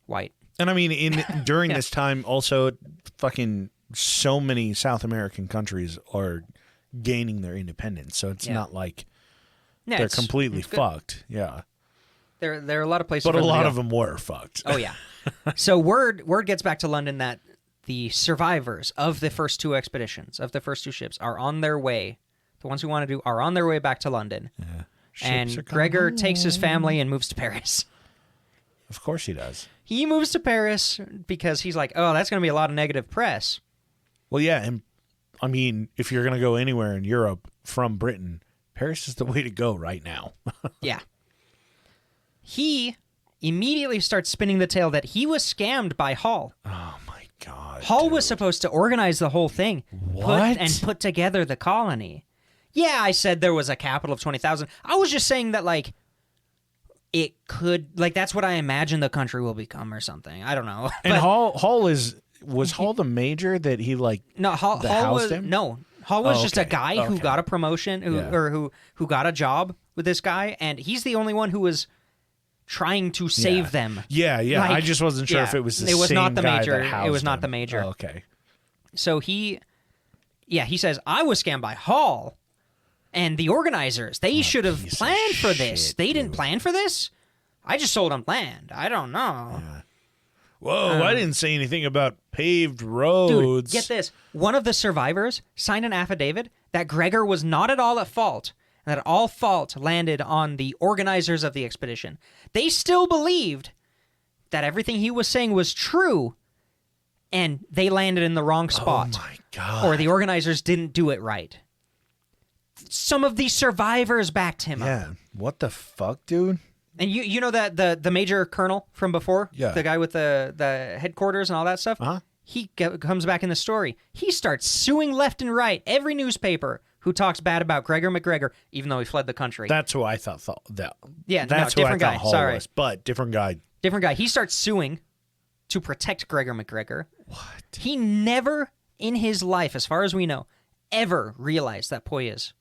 S3: white.
S2: And I mean, during
S3: Yeah.
S2: this time, also, fucking so many South American countries are gaining their independence. So it's
S3: Yeah.
S2: not like
S3: Yeah,
S2: they're
S3: it's
S2: completely
S3: good.
S2: fucked. Yeah.
S3: There are a lot of places,
S2: But
S3: for
S2: a
S3: them to
S2: lot
S3: go.
S2: of them were fucked.
S3: Oh yeah. So word gets back to London that the survivors of the first 2 expeditions, of the first 2 ships, are on their way. The ones who want to do are on their way back to London.
S2: Yeah. Ships are
S3: And
S2: coming
S3: Gregor takes his
S2: home.
S3: family and moves to Paris.
S2: Of course he does.
S3: He moves to Paris because he's like, "Oh, that's going to be a lot of negative press."
S2: Well, yeah. And I mean, if you're going to go anywhere in Europe from Britain, Paris is the way to go right now.
S3: Yeah. He immediately starts spinning the tale that he was scammed by Hall.
S2: Oh, my God.
S3: Hall
S2: dude.
S3: was supposed to organize the whole thing.
S2: What?
S3: Put together the colony. Yeah, I said there was a capital of 20,000. I was just saying that, like, it could, like, that's what I imagine the country will become or something. I don't know.
S2: And
S3: But-
S2: Hall was Hall the major that he, like,
S3: no, Hall
S2: housed
S3: was
S2: him?
S3: no. Hall was
S2: Oh,
S3: just a
S2: okay.
S3: guy who
S2: Okay.
S3: got a promotion, who got a job with this guy, and he's the only one who was trying to save
S2: Yeah.
S3: them.
S2: Yeah, yeah.
S3: Like,
S2: I just wasn't sure
S3: yeah,
S2: if it was the
S3: it was
S2: same
S3: not the
S2: guy
S3: major.
S2: that housed
S3: It was not
S2: him.
S3: the major.
S2: Oh, okay.
S3: So he says, "I was scammed by Hall and the organizers. They should have
S2: piece of
S3: planned for this.
S2: shit,
S3: They didn't
S2: dude.
S3: plan for this. I just sold them land. I don't know."
S2: Whoa, I didn't say anything about paved
S3: Dude,
S2: roads.
S3: get this. One of the survivors signed an affidavit that Gregor was not at all at fault, and that all fault landed on the organizers of the expedition. They still believed that everything he was saying was true, and they landed in the wrong spot.
S2: Oh, my God.
S3: Or the organizers didn't do it right. Some of the survivors backed him up.
S2: Yeah. What the fuck, dude?
S3: And you know that the major colonel from before?
S2: Yeah.
S3: The guy with the headquarters and all that stuff?
S2: Uh-huh.
S3: He comes back in the story. He starts suing left and right every newspaper who talks bad about Gregor MacGregor, even though he fled the country.
S2: That's who I thought that.
S3: Yeah, no,
S2: that's who I
S3: different
S2: thought
S3: guy.
S2: Hall
S3: Sorry.
S2: was, but different guy.
S3: Different guy. He starts suing to protect Gregor MacGregor.
S2: What?
S3: He never in his life, as far as we know, ever realized that Poyas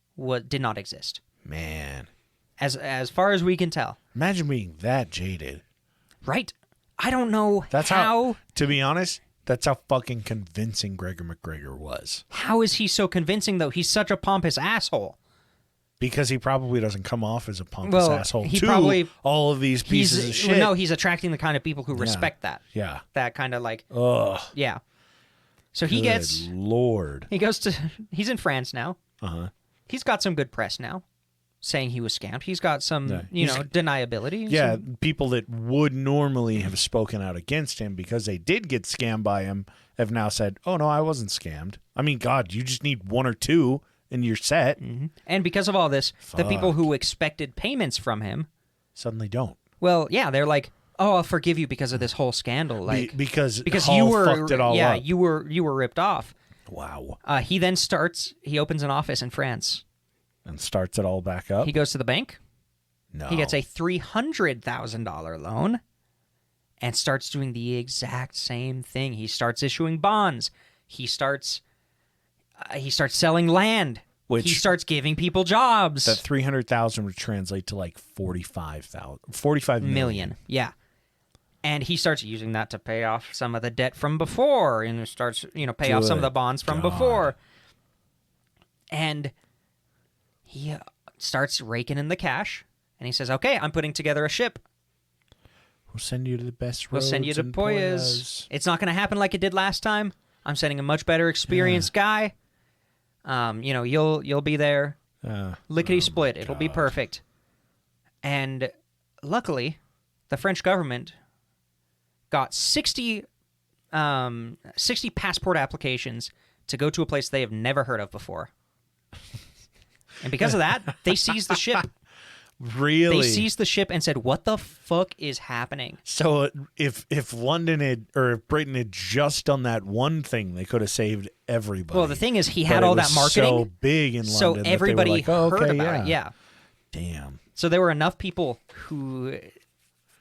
S3: did not exist.
S2: Man.
S3: As far as we can tell.
S2: Imagine being that jaded.
S3: Right? I don't know
S2: That's how, to be honest, that's how fucking convincing Gregor MacGregor was.
S3: How is he so convincing, though? He's such a pompous asshole.
S2: Because he probably doesn't come off as a pompous
S3: Well,
S2: asshole
S3: he
S2: to
S3: probably-
S2: all of these pieces of shit.
S3: No, he's attracting the kind of people who respect that.
S2: Yeah.
S3: That kind of like,
S2: Ugh.
S3: yeah. So he
S2: Good
S3: gets,
S2: Lord.
S3: he's in France now.
S2: Uh-huh.
S3: He's got some good press now, saying he was scammed. He's got some, deniability.
S2: Yeah,
S3: some-
S2: people that would normally have spoken out against him because they did get scammed by him have now said, oh, no, I wasn't scammed. I mean, God, you just need one or two and you're set.
S3: Mm-hmm. And because of all this, the people who expected payments from him,
S2: Suddenly don't.
S3: well, yeah, they're like, "Oh, I'll forgive you because of this whole scandal." Like
S2: Because
S3: you
S2: Hull
S3: were,
S2: fucked it all
S3: yeah,
S2: up.
S3: you were ripped off.
S2: Wow.
S3: He then he opens an office in France.
S2: And starts it all back up?
S3: He goes to the bank.
S2: No.
S3: He gets a $300,000 loan and starts doing the exact same thing. He starts issuing bonds. He starts selling land.
S2: Which-
S3: he starts giving people jobs.
S2: That 300,000 would translate to like 45 million.
S3: Yeah. And he starts using that to pay off some of the debt from before and starts, pay off some of the
S2: Good
S3: bonds from
S2: God.
S3: before. And he starts raking in the cash and he says, "Okay, I'm putting together a ship.
S2: We'll send you to the best
S3: We'll
S2: roads
S3: send you to
S2: and
S3: Poyas. It's not going to happen like it did last time. I'm sending a much better experienced guy. You'll be there. Lickety split. It'll be perfect." And luckily, the French government got 60 passport applications to go to a place they have never heard of before. And because of that, they seized the ship.
S2: Really?
S3: They seized the ship and said, "What the fuck is happening?"
S2: So if London had or if Britain had just done that one thing, they could have saved everybody.
S3: Well, the thing is, he
S2: But
S3: had
S2: it
S3: all that
S2: was
S3: marketing,
S2: so big in London,
S3: so
S2: that they were
S3: everybody
S2: like, oh,
S3: heard
S2: okay,
S3: about it. Yeah.
S2: Damn.
S3: So there were enough people who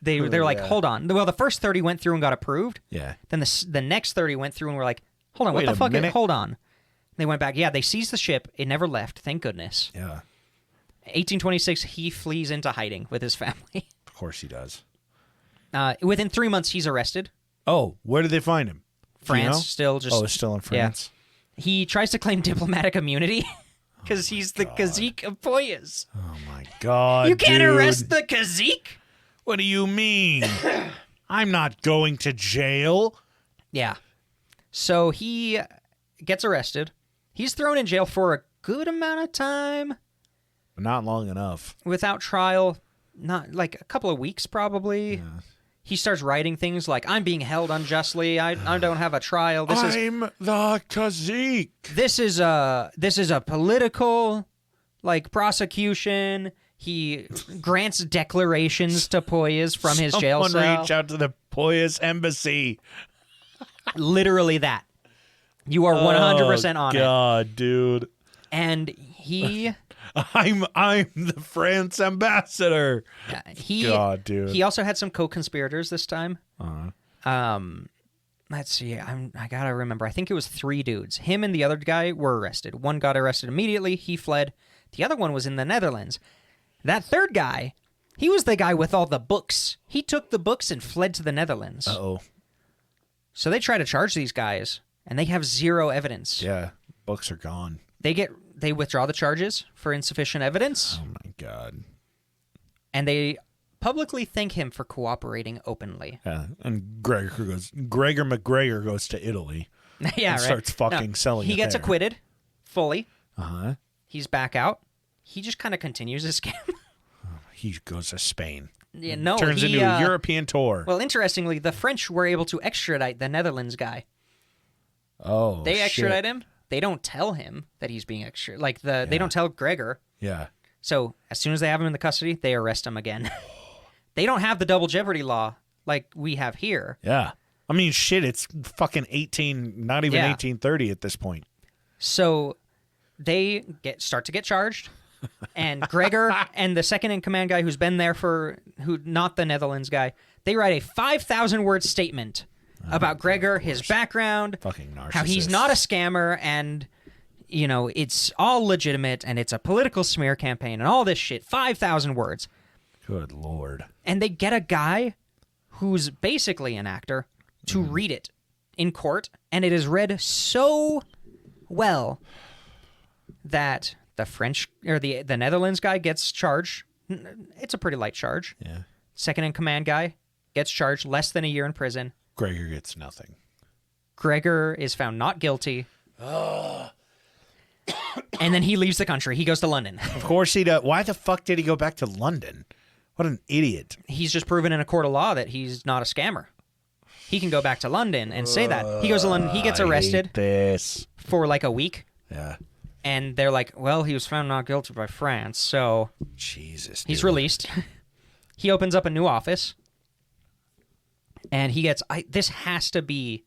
S3: they're like,
S2: yeah.
S3: "Hold on." Well, the first 30 went through and got approved.
S2: Yeah.
S3: Then the next 30 went through and were like, "Hold on,
S2: Wait
S3: what
S2: a
S3: the fuck?
S2: minute.
S3: Hold on." They went back. Yeah, they seized the ship. It never left. Thank goodness.
S2: Yeah.
S3: 1826, he flees into hiding with his family.
S2: Of course he does.
S3: Within 3 months, he's arrested.
S2: Oh, where did they find him? Do you
S3: France,
S2: know?
S3: still just.
S2: Oh, it's still in France.
S3: He tries to claim diplomatic immunity because he's the Cazique of Poyas.
S2: Oh my God.
S3: You can't
S2: dude.
S3: arrest the Cazique?
S2: What do you mean? I'm not going to jail.
S3: Yeah. So he gets arrested. He's thrown in jail for a good amount of time
S2: Not long enough.
S3: without trial. Not like a couple of weeks, probably.
S2: Yeah.
S3: He starts writing things like, "I'm being held unjustly. I don't have a trial. This is
S2: I'm the Kazik.
S3: this is a political prosecution." He grants declarations to Poyas from his jail
S2: Someone
S3: cell.
S2: reach out to the Poyas embassy.
S3: Literally that. You are 100% on it.
S2: God, dude.
S3: And he
S2: I'm the France ambassador. God, dude.
S3: He also had some co-conspirators this time.
S2: Uh-huh.
S3: Let's see. I gotta remember. I think it was 3 dudes. Him and the other guy were arrested. One got arrested immediately. He fled. The other one was in the Netherlands. That third guy, he was the guy with all the books. He took the books and fled to the Netherlands.
S2: Uh-oh.
S3: So they try to charge these guys, and they have zero evidence.
S2: Yeah, books are gone.
S3: They withdraw the charges for insufficient evidence,
S2: Oh, my God.
S3: and they publicly thank him for cooperating openly.
S2: Yeah, and Gregor MacGregor goes to Italy.
S3: Yeah,
S2: And
S3: right.
S2: starts fucking selling
S3: He
S2: it
S3: gets
S2: there.
S3: acquitted fully.
S2: Uh-huh.
S3: He's back out. He just kind of continues his scam.
S2: He goes to Spain.
S3: Yeah, no,
S2: Turns
S3: he,
S2: into a European tour.
S3: Well, interestingly, the French were able to extradite the Netherlands guy.
S2: Oh,
S3: They
S2: shit.
S3: extradite him. They don't tell him that he's being extradited. They don't tell Gregor.
S2: Yeah.
S3: So as soon as they have him in the custody, they arrest him again. They don't have the double jeopardy law like we have here.
S2: Yeah. I mean, shit, it's fucking 18, not even
S3: Yeah.
S2: 1830 at this point.
S3: So they start to get charged. And Gregor and the second in command guy who's been there not the Netherlands guy, they write a 5,000-word statement about Gregor, his background,
S2: Fucking narcissist.
S3: how he's not a scammer, and it's all legitimate, and it's a political smear campaign, and all this shit. 5,000 words.
S2: Good Lord.
S3: And they get a guy who's basically an actor to read it in court, and it is read so well that The French or the Netherlands guy gets charged. It's a pretty light charge.
S2: Yeah.
S3: Second in command guy gets charged less than a year in prison.
S2: Gregor gets nothing.
S3: Gregor is found not guilty. And then he leaves the country. He goes to London.
S2: Of course he does. Why the fuck did he go back to London? What an idiot.
S3: He's just proven in a court of law that he's not a scammer. He can go back to London and say that. He goes to London. He gets arrested
S2: I hate this.
S3: for like a week.
S2: Yeah.
S3: And they're like, well, he was found not guilty by France, so
S2: Jesus.
S3: he's
S2: dude.
S3: released. He opens up a new office. And he gets... this has to be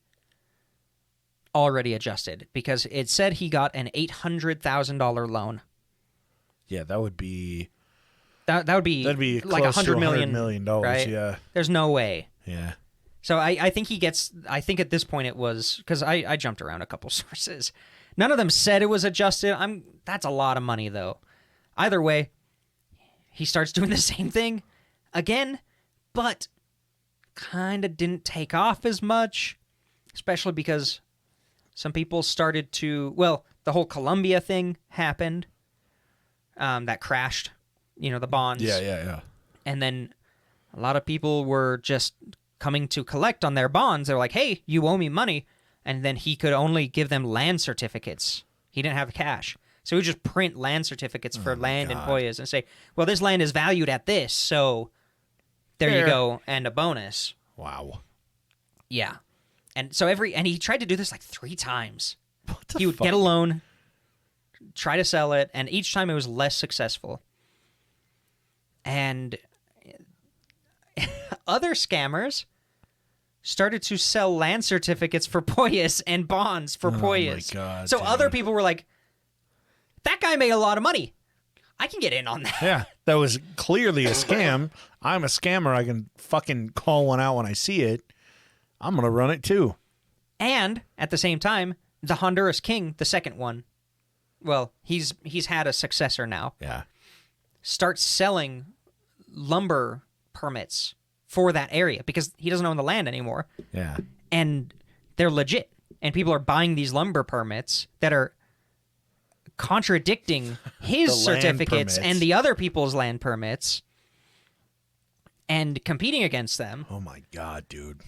S3: already adjusted because it said he got an $800,000 loan.
S2: Yeah, that would be...
S3: That'd be like
S2: close to
S3: $100 million.
S2: $100 million,
S3: right?
S2: yeah.
S3: There's no way.
S2: Yeah.
S3: So I think he gets... I think at this point it was... Because I jumped around a couple sources. None of them said it was adjusted. That's a lot of money, though. Either way, he starts doing the same thing again, but kind of didn't take off as much, especially because some people started to... Well, the whole Colombia thing happened. That crashed, the bonds.
S2: Yeah.
S3: And then a lot of people were just coming to collect on their bonds. They're like, hey, you owe me money. And then he could only give them land certificates. He didn't have cash. So he would just print land certificates for land in Poyas and say, well, this land is valued at this, so there you go, and a bonus.
S2: Wow.
S3: Yeah. And so and he tried to do this like 3 times.
S2: What the
S3: He would
S2: fuck?
S3: get a loan, try to sell it, and each time it was less successful. And other scammers started to sell land certificates for Poyas and bonds for Poyas.
S2: my God,
S3: so
S2: dude.
S3: other people were like, that guy made a lot of money. I can get in on that.
S2: Yeah, that was clearly a scam. I'm a scammer. I can fucking call one out when I see it. I'm going to run it too.
S3: And at the same time, the Honduras king, the second one, well, he's had a successor now,
S2: Yeah.
S3: starts selling lumber permits for that area because he doesn't own the land anymore.
S2: Yeah.
S3: And they're legit. And people are buying these lumber permits that are contradicting his
S2: The land
S3: certificates
S2: permits.
S3: and the other people's land permits and competing against them.
S2: Oh my God, dude.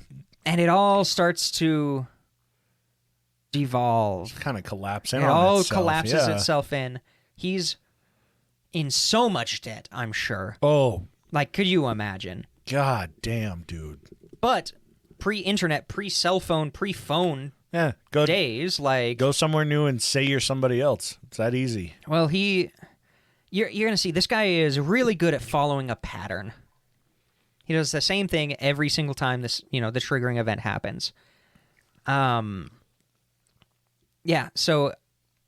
S3: And it all starts to devolve.
S2: Kind of collapsing
S3: It
S2: on
S3: all
S2: itself.
S3: collapses
S2: Yeah.
S3: itself in. He's in so much debt, I'm sure.
S2: Oh,
S3: Like, could you imagine?
S2: God damn, dude.
S3: But pre-internet, pre-cell phone, pre-phone
S2: Yeah, go
S3: days, like...
S2: go somewhere new and say you're somebody else. It's that easy.
S3: Well, you're going to see, this guy is really good at following a pattern. He does the same thing every single time the triggering event happens. Yeah, so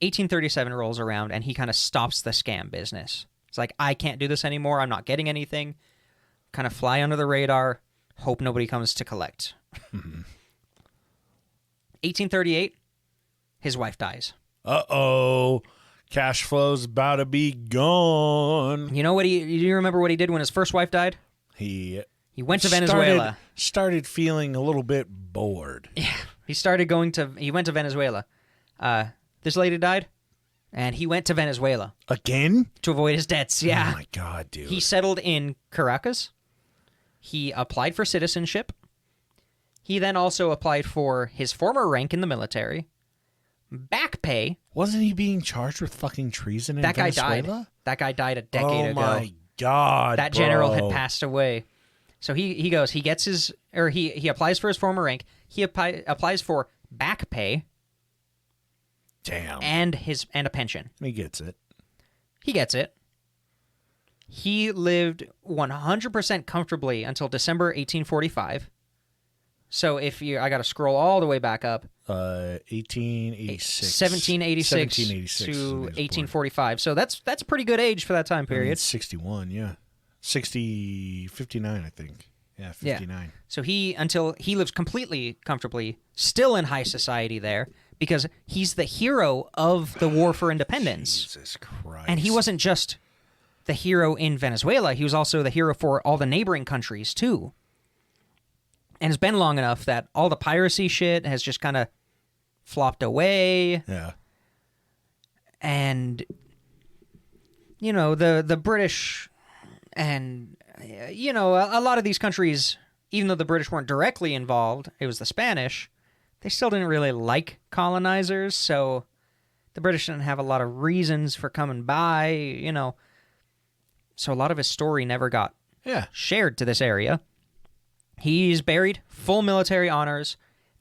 S3: 1837 rolls around, and he kind of stops the scam business. It's like, I can't do this anymore. I'm not getting anything. Kind of fly under the radar. Hope nobody comes to collect. 1838, his wife dies.
S2: Uh-oh. Cash flow's about to be gone.
S3: You you remember what he did when his first wife died?
S2: He
S3: went to Venezuela.
S2: Started feeling a little bit bored.
S3: Yeah. He went to Venezuela. This lady died, and he went to Venezuela
S2: Again?
S3: to avoid his debts. Yeah.
S2: Oh my God, dude.
S3: He settled in Caracas. He applied for citizenship. He then also applied for his former rank in the military, back pay.
S2: Wasn't he being charged with fucking treason in
S3: That guy
S2: Venezuela?
S3: died. That guy died a decade ago.
S2: Oh my God,
S3: That general
S2: bro.
S3: had passed away. So he applies for his former rank. He applies for back pay
S2: Damn.
S3: and a pension.
S2: He gets it.
S3: He gets it. He lived 100% comfortably until December 1845. So I got to scroll all the way back up.
S2: 1886.
S3: 1786 to 1845. So that's a pretty good age for that time period.
S2: 61, yeah. 59, I think. Yeah, 59.
S3: So he lives completely comfortably, still in high society there, because he's the hero of the war for independence.
S2: Jesus Christ.
S3: And he wasn't just the hero in Venezuela, he was also the hero for all the neighboring countries too. And it's been long enough that all the piracy shit has just kind of flopped away.
S2: Yeah.
S3: And you know, the British and, you know, a lot of these countries, even though the British weren't directly involved, it was the Spanish, they still didn't really like colonizers, so the British didn't have a lot of reasons for coming by, you know. So a lot of his story never got shared to this area. He's buried, full military honors.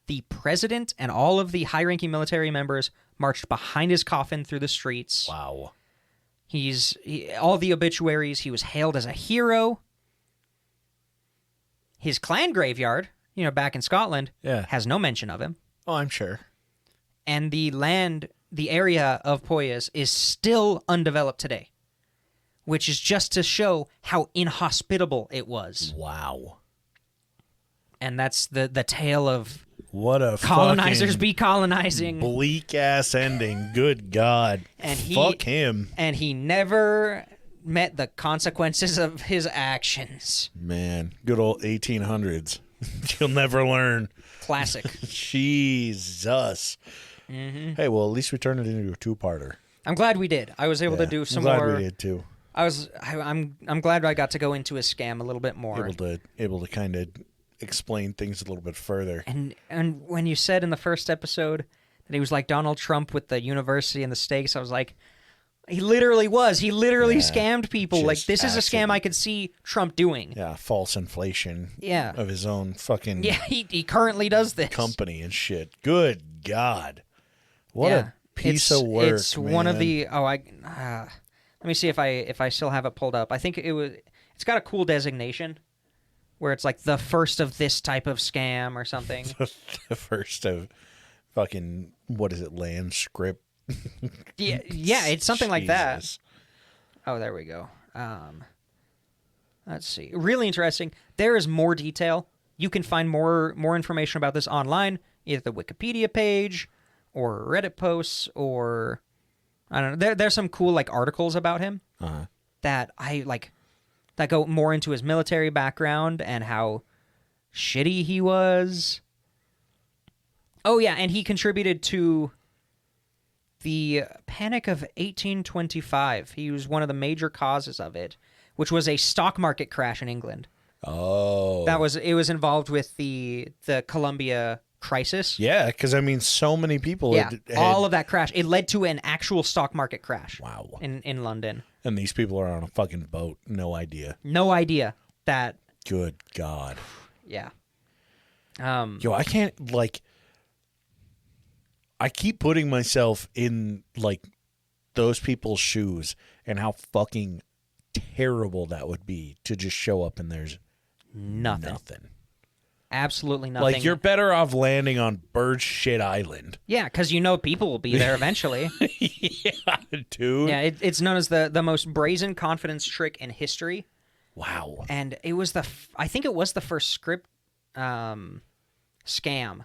S3: The president and all of the high-ranking military members marched behind his coffin through the streets.
S2: Wow.
S3: All the obituaries, he was hailed as a hero. His clan graveyard, you know, back in Scotland, has no mention of him.
S2: Oh, I'm sure.
S3: And the area of Poyas is still undeveloped today, which is just to show how inhospitable it was.
S2: Wow.
S3: And that's the tale of
S2: what a
S3: colonizers be colonizing.
S2: Bleak ass ending. Good God.
S3: And
S2: fuck him.
S3: And he never met the consequences of his actions.
S2: Man, good old 1800s. You'll never learn.
S3: Classic.
S2: Jesus. Mm-hmm. Hey, well, at least we turned it into a two-parter.
S3: I'm glad we did. I was able to do some more.
S2: I'm glad we did too.
S3: I'm glad I got to go into his scam a little bit more.
S2: Able to kind of explain things a little bit further.
S3: And when you said in the first episode that he was like Donald Trump with the university and the stakes, I was like, he literally was. He literally scammed people. Like, this is a scam I could see Trump doing.
S2: Yeah, false inflation.
S3: Yeah.
S2: Of his own fucking.
S3: Yeah, he currently does this.
S2: Company and shit. Good God. What a piece of work.
S3: It's one of the. Let me see if I still have it pulled up. I think it's got a cool designation where it's like the first of this type of scam or something.
S2: The first of fucking, what is it, land script?
S3: yeah, it's something like that. Oh, there we go. Let's see. Really interesting. There is more detail. You can find more information about this online, either the Wikipedia page or Reddit posts, or I don't know. There's some cool like articles about him that I like that go more into his military background and how shitty he was. Oh yeah, and he contributed to the Panic of 1825. He was one of the major causes of it, which was a stock market crash in England.
S2: Oh.
S3: It was involved with the Columbia crisis.
S2: Yeah, because I mean, so many people.
S3: Yeah, all of that crash. It led to an actual stock market crash.
S2: Wow.
S3: In London.
S2: And these people are on a fucking boat. No idea.
S3: No idea that.
S2: Good God.
S3: Yeah.
S2: Yo, I can't, like, I keep putting myself in, like, those people's shoes and how fucking terrible that would be to just show up and there's nothing.
S3: Absolutely nothing.
S2: Like, you're better off landing on Bird Shit Island.
S3: Yeah, because you know people will be there eventually.
S2: Yeah, dude.
S3: Yeah, it's known as the most brazen confidence trick in history.
S2: Wow.
S3: And it was I think it was the first script scam.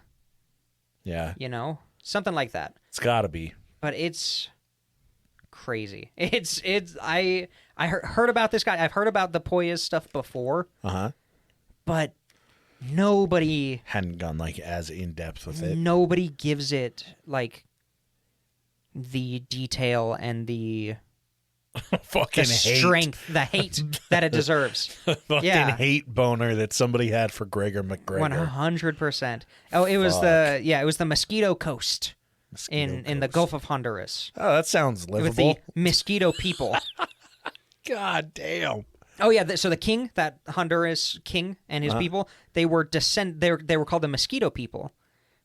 S2: Yeah.
S3: You know? Something like that.
S2: It's gotta be.
S3: But it's crazy. I heard about this guy. I've heard about the Poyas stuff before.
S2: Uh-huh.
S3: But nobody
S2: hadn't gone like as in depth with it.
S3: Nobody gives it like the detail and the
S2: fucking
S3: strength, the hate that it deserves.
S2: Fucking hate boner that somebody had for Gregor MacGregor.
S3: 100%. Oh, it was the Mosquito Coast in the Gulf of Honduras.
S2: Oh, that sounds livable.
S3: With the Mosquito people.
S2: God damn.
S3: Oh yeah, so the king, that Honduras king and his people, they were called the Mosquito people.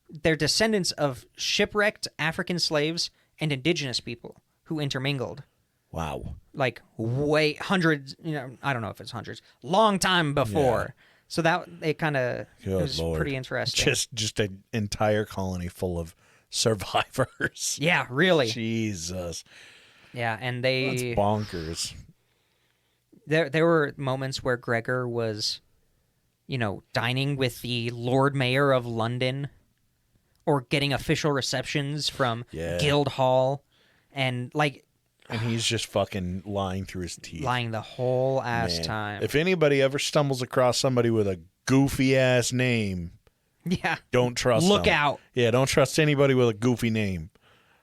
S3: They're descendants of shipwrecked African slaves and indigenous people who intermingled.
S2: Wow.
S3: Like way hundreds, I don't know if it's hundreds, long time before. Yeah. So that it was pretty interesting.
S2: Just an entire colony full of survivors.
S3: Yeah, really.
S2: Jesus.
S3: Yeah, and
S2: that's bonkers.
S3: There were moments where Gregor was, dining with the Lord Mayor of London or getting official receptions from Guildhall and
S2: and he's just fucking lying through his teeth.
S3: Lying the whole ass time.
S2: If anybody ever stumbles across somebody with a goofy ass name, don't trust them.
S3: Look out.
S2: Yeah, don't trust anybody with a goofy name.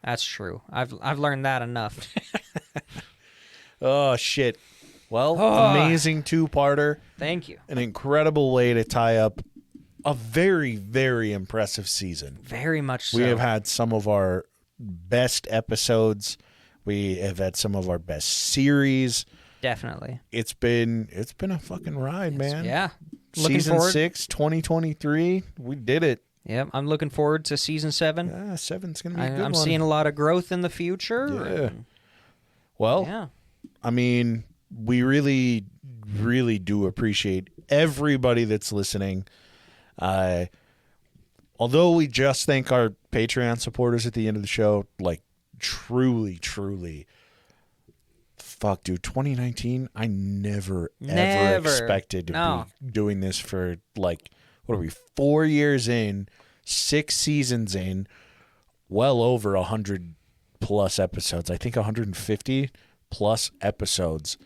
S3: That's true. I've learned that enough.
S2: Oh, shit. Well, amazing two-parter.
S3: Thank you.
S2: An incredible way to tie up a very, very impressive season.
S3: Very much so.
S2: We have had some of our best episodes. We have had some of our best series.
S3: Definitely.
S2: It's been a fucking ride, man.
S3: Yeah. Looking
S2: Season
S3: forward.
S2: 6, 2023. We did it.
S3: Yep. I'm looking forward to season 7.
S2: 7's going to be a good
S3: I'm
S2: one.
S3: seeing a lot of growth in the future.
S2: Yeah.
S3: and-
S2: Well,
S3: yeah.
S2: I mean, we really, really do appreciate everybody that's listening. Although we just thank our Patreon supporters at the end of the show, like truly, truly, fuck, dude, 2019, I never, ever expected to be doing this for like, what are we, 4 years in, 6 seasons in, well over 100 plus episodes. I think 150 plus episodes.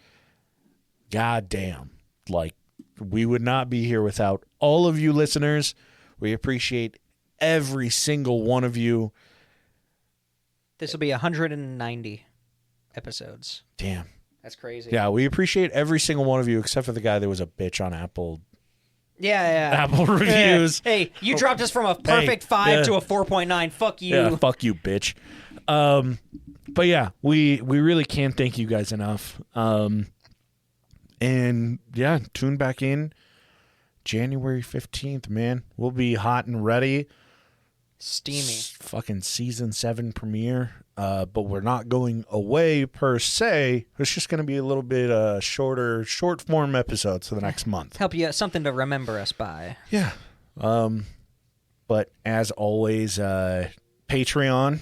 S2: God damn. Like, we would not be here without all of you listeners. We appreciate every single one of you.
S3: This will be 190 episodes.
S2: Damn.
S3: That's crazy.
S2: Yeah, we appreciate every single one of you except for the guy that was a bitch on Apple
S3: Yeah.
S2: Apple reviews.
S3: Hey, you dropped us from a perfect 5 to a 4.9. Fuck you.
S2: Yeah, fuck you, bitch. But yeah, we really can't thank you guys enough. And yeah, tune back in January 15th, man. We'll be hot and ready.
S3: Steamy.
S2: Fucking season 7 premiere. But we're not going away per se. It's just going to be a little bit shorter, short form episodes for the next month.
S3: Help you something to remember us by.
S2: Yeah. But as always, Patreon,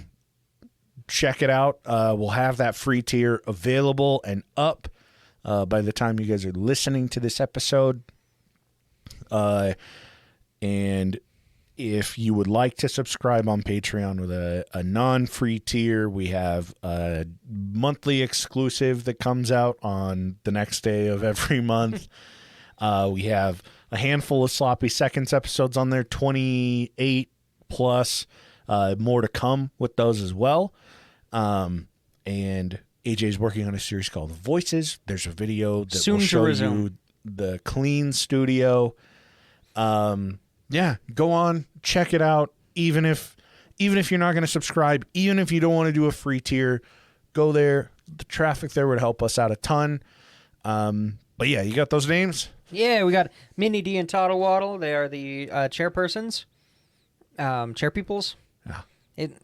S2: check it out. We'll have that free tier available and up by the time you guys are listening to this episode. And if you would like to subscribe on Patreon with a non-free tier, we have a monthly exclusive that comes out on the next day of every month. We have a handful of Sloppy Seconds episodes on there, 28 plus, more to come with those as well. And AJ's working on a series called Voices. There's a video that
S3: Soon
S2: will
S3: to
S2: show
S3: resume.
S2: you the clean studio. Yeah, go on, check it out. Even if you're not going to subscribe, even if you don't want to do a free tier, go there. The traffic there would help us out a ton. But yeah, you got those names?
S3: Yeah, we got Minnie D and Toddle Waddle. They are the chairpersons, chairpeoples.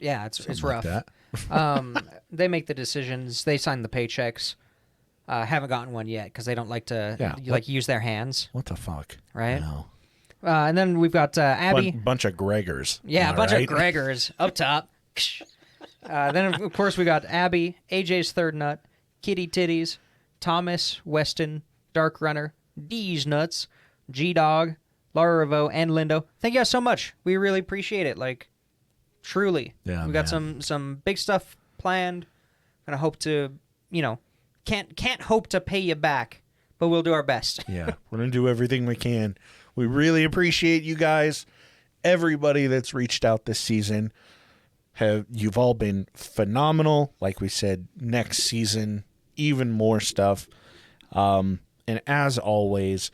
S2: Yeah.
S3: It's
S2: Something
S3: rough.
S2: like that.
S3: They make the decisions. They sign the paychecks. Haven't gotten one yet because they don't like to use their hands.
S2: What the fuck?
S3: Right.
S2: No.
S3: And then we've got Abby.
S2: Bunch of Gregors.
S3: Yeah, a
S2: Am I
S3: bunch
S2: right?
S3: of Gregors up top. Then, of course, we got Abby, AJ's Third Nut, Kitty Titties, Thomas, Weston, Dark Runner, D's Nuts, G-Dog, Laura Revo, and Lindo. Thank you guys so much. We really appreciate it. Like, truly.
S2: Yeah,
S3: we got
S2: man.
S3: some big stuff planned. Gonna hope to, can't hope to pay you back, but we'll do our best.
S2: Yeah, we're going to do everything we can. We really appreciate you guys. Everybody that's reached out this season. You've all been phenomenal. Like we said, next season, even more stuff. And as always,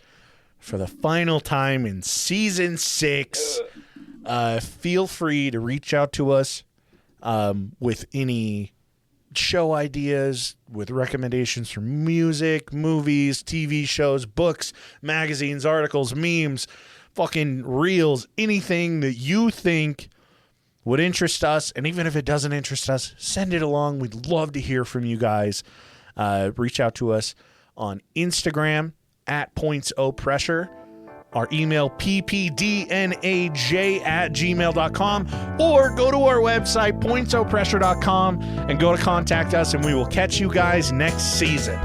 S2: for the final time in season 6, feel free to reach out to us with any show ideas, with recommendations for music, movies, TV shows, books, magazines, articles, memes, fucking reels, anything that you think would interest us. And even if it doesn't interest us, send it along. We'd love to hear from you guys. Reach out to us on Instagram at pointsopressure. Our email, ppdnaj@gmail.com, or go to our website, pointsopressure.com, and go to contact us, and we will catch you guys next season.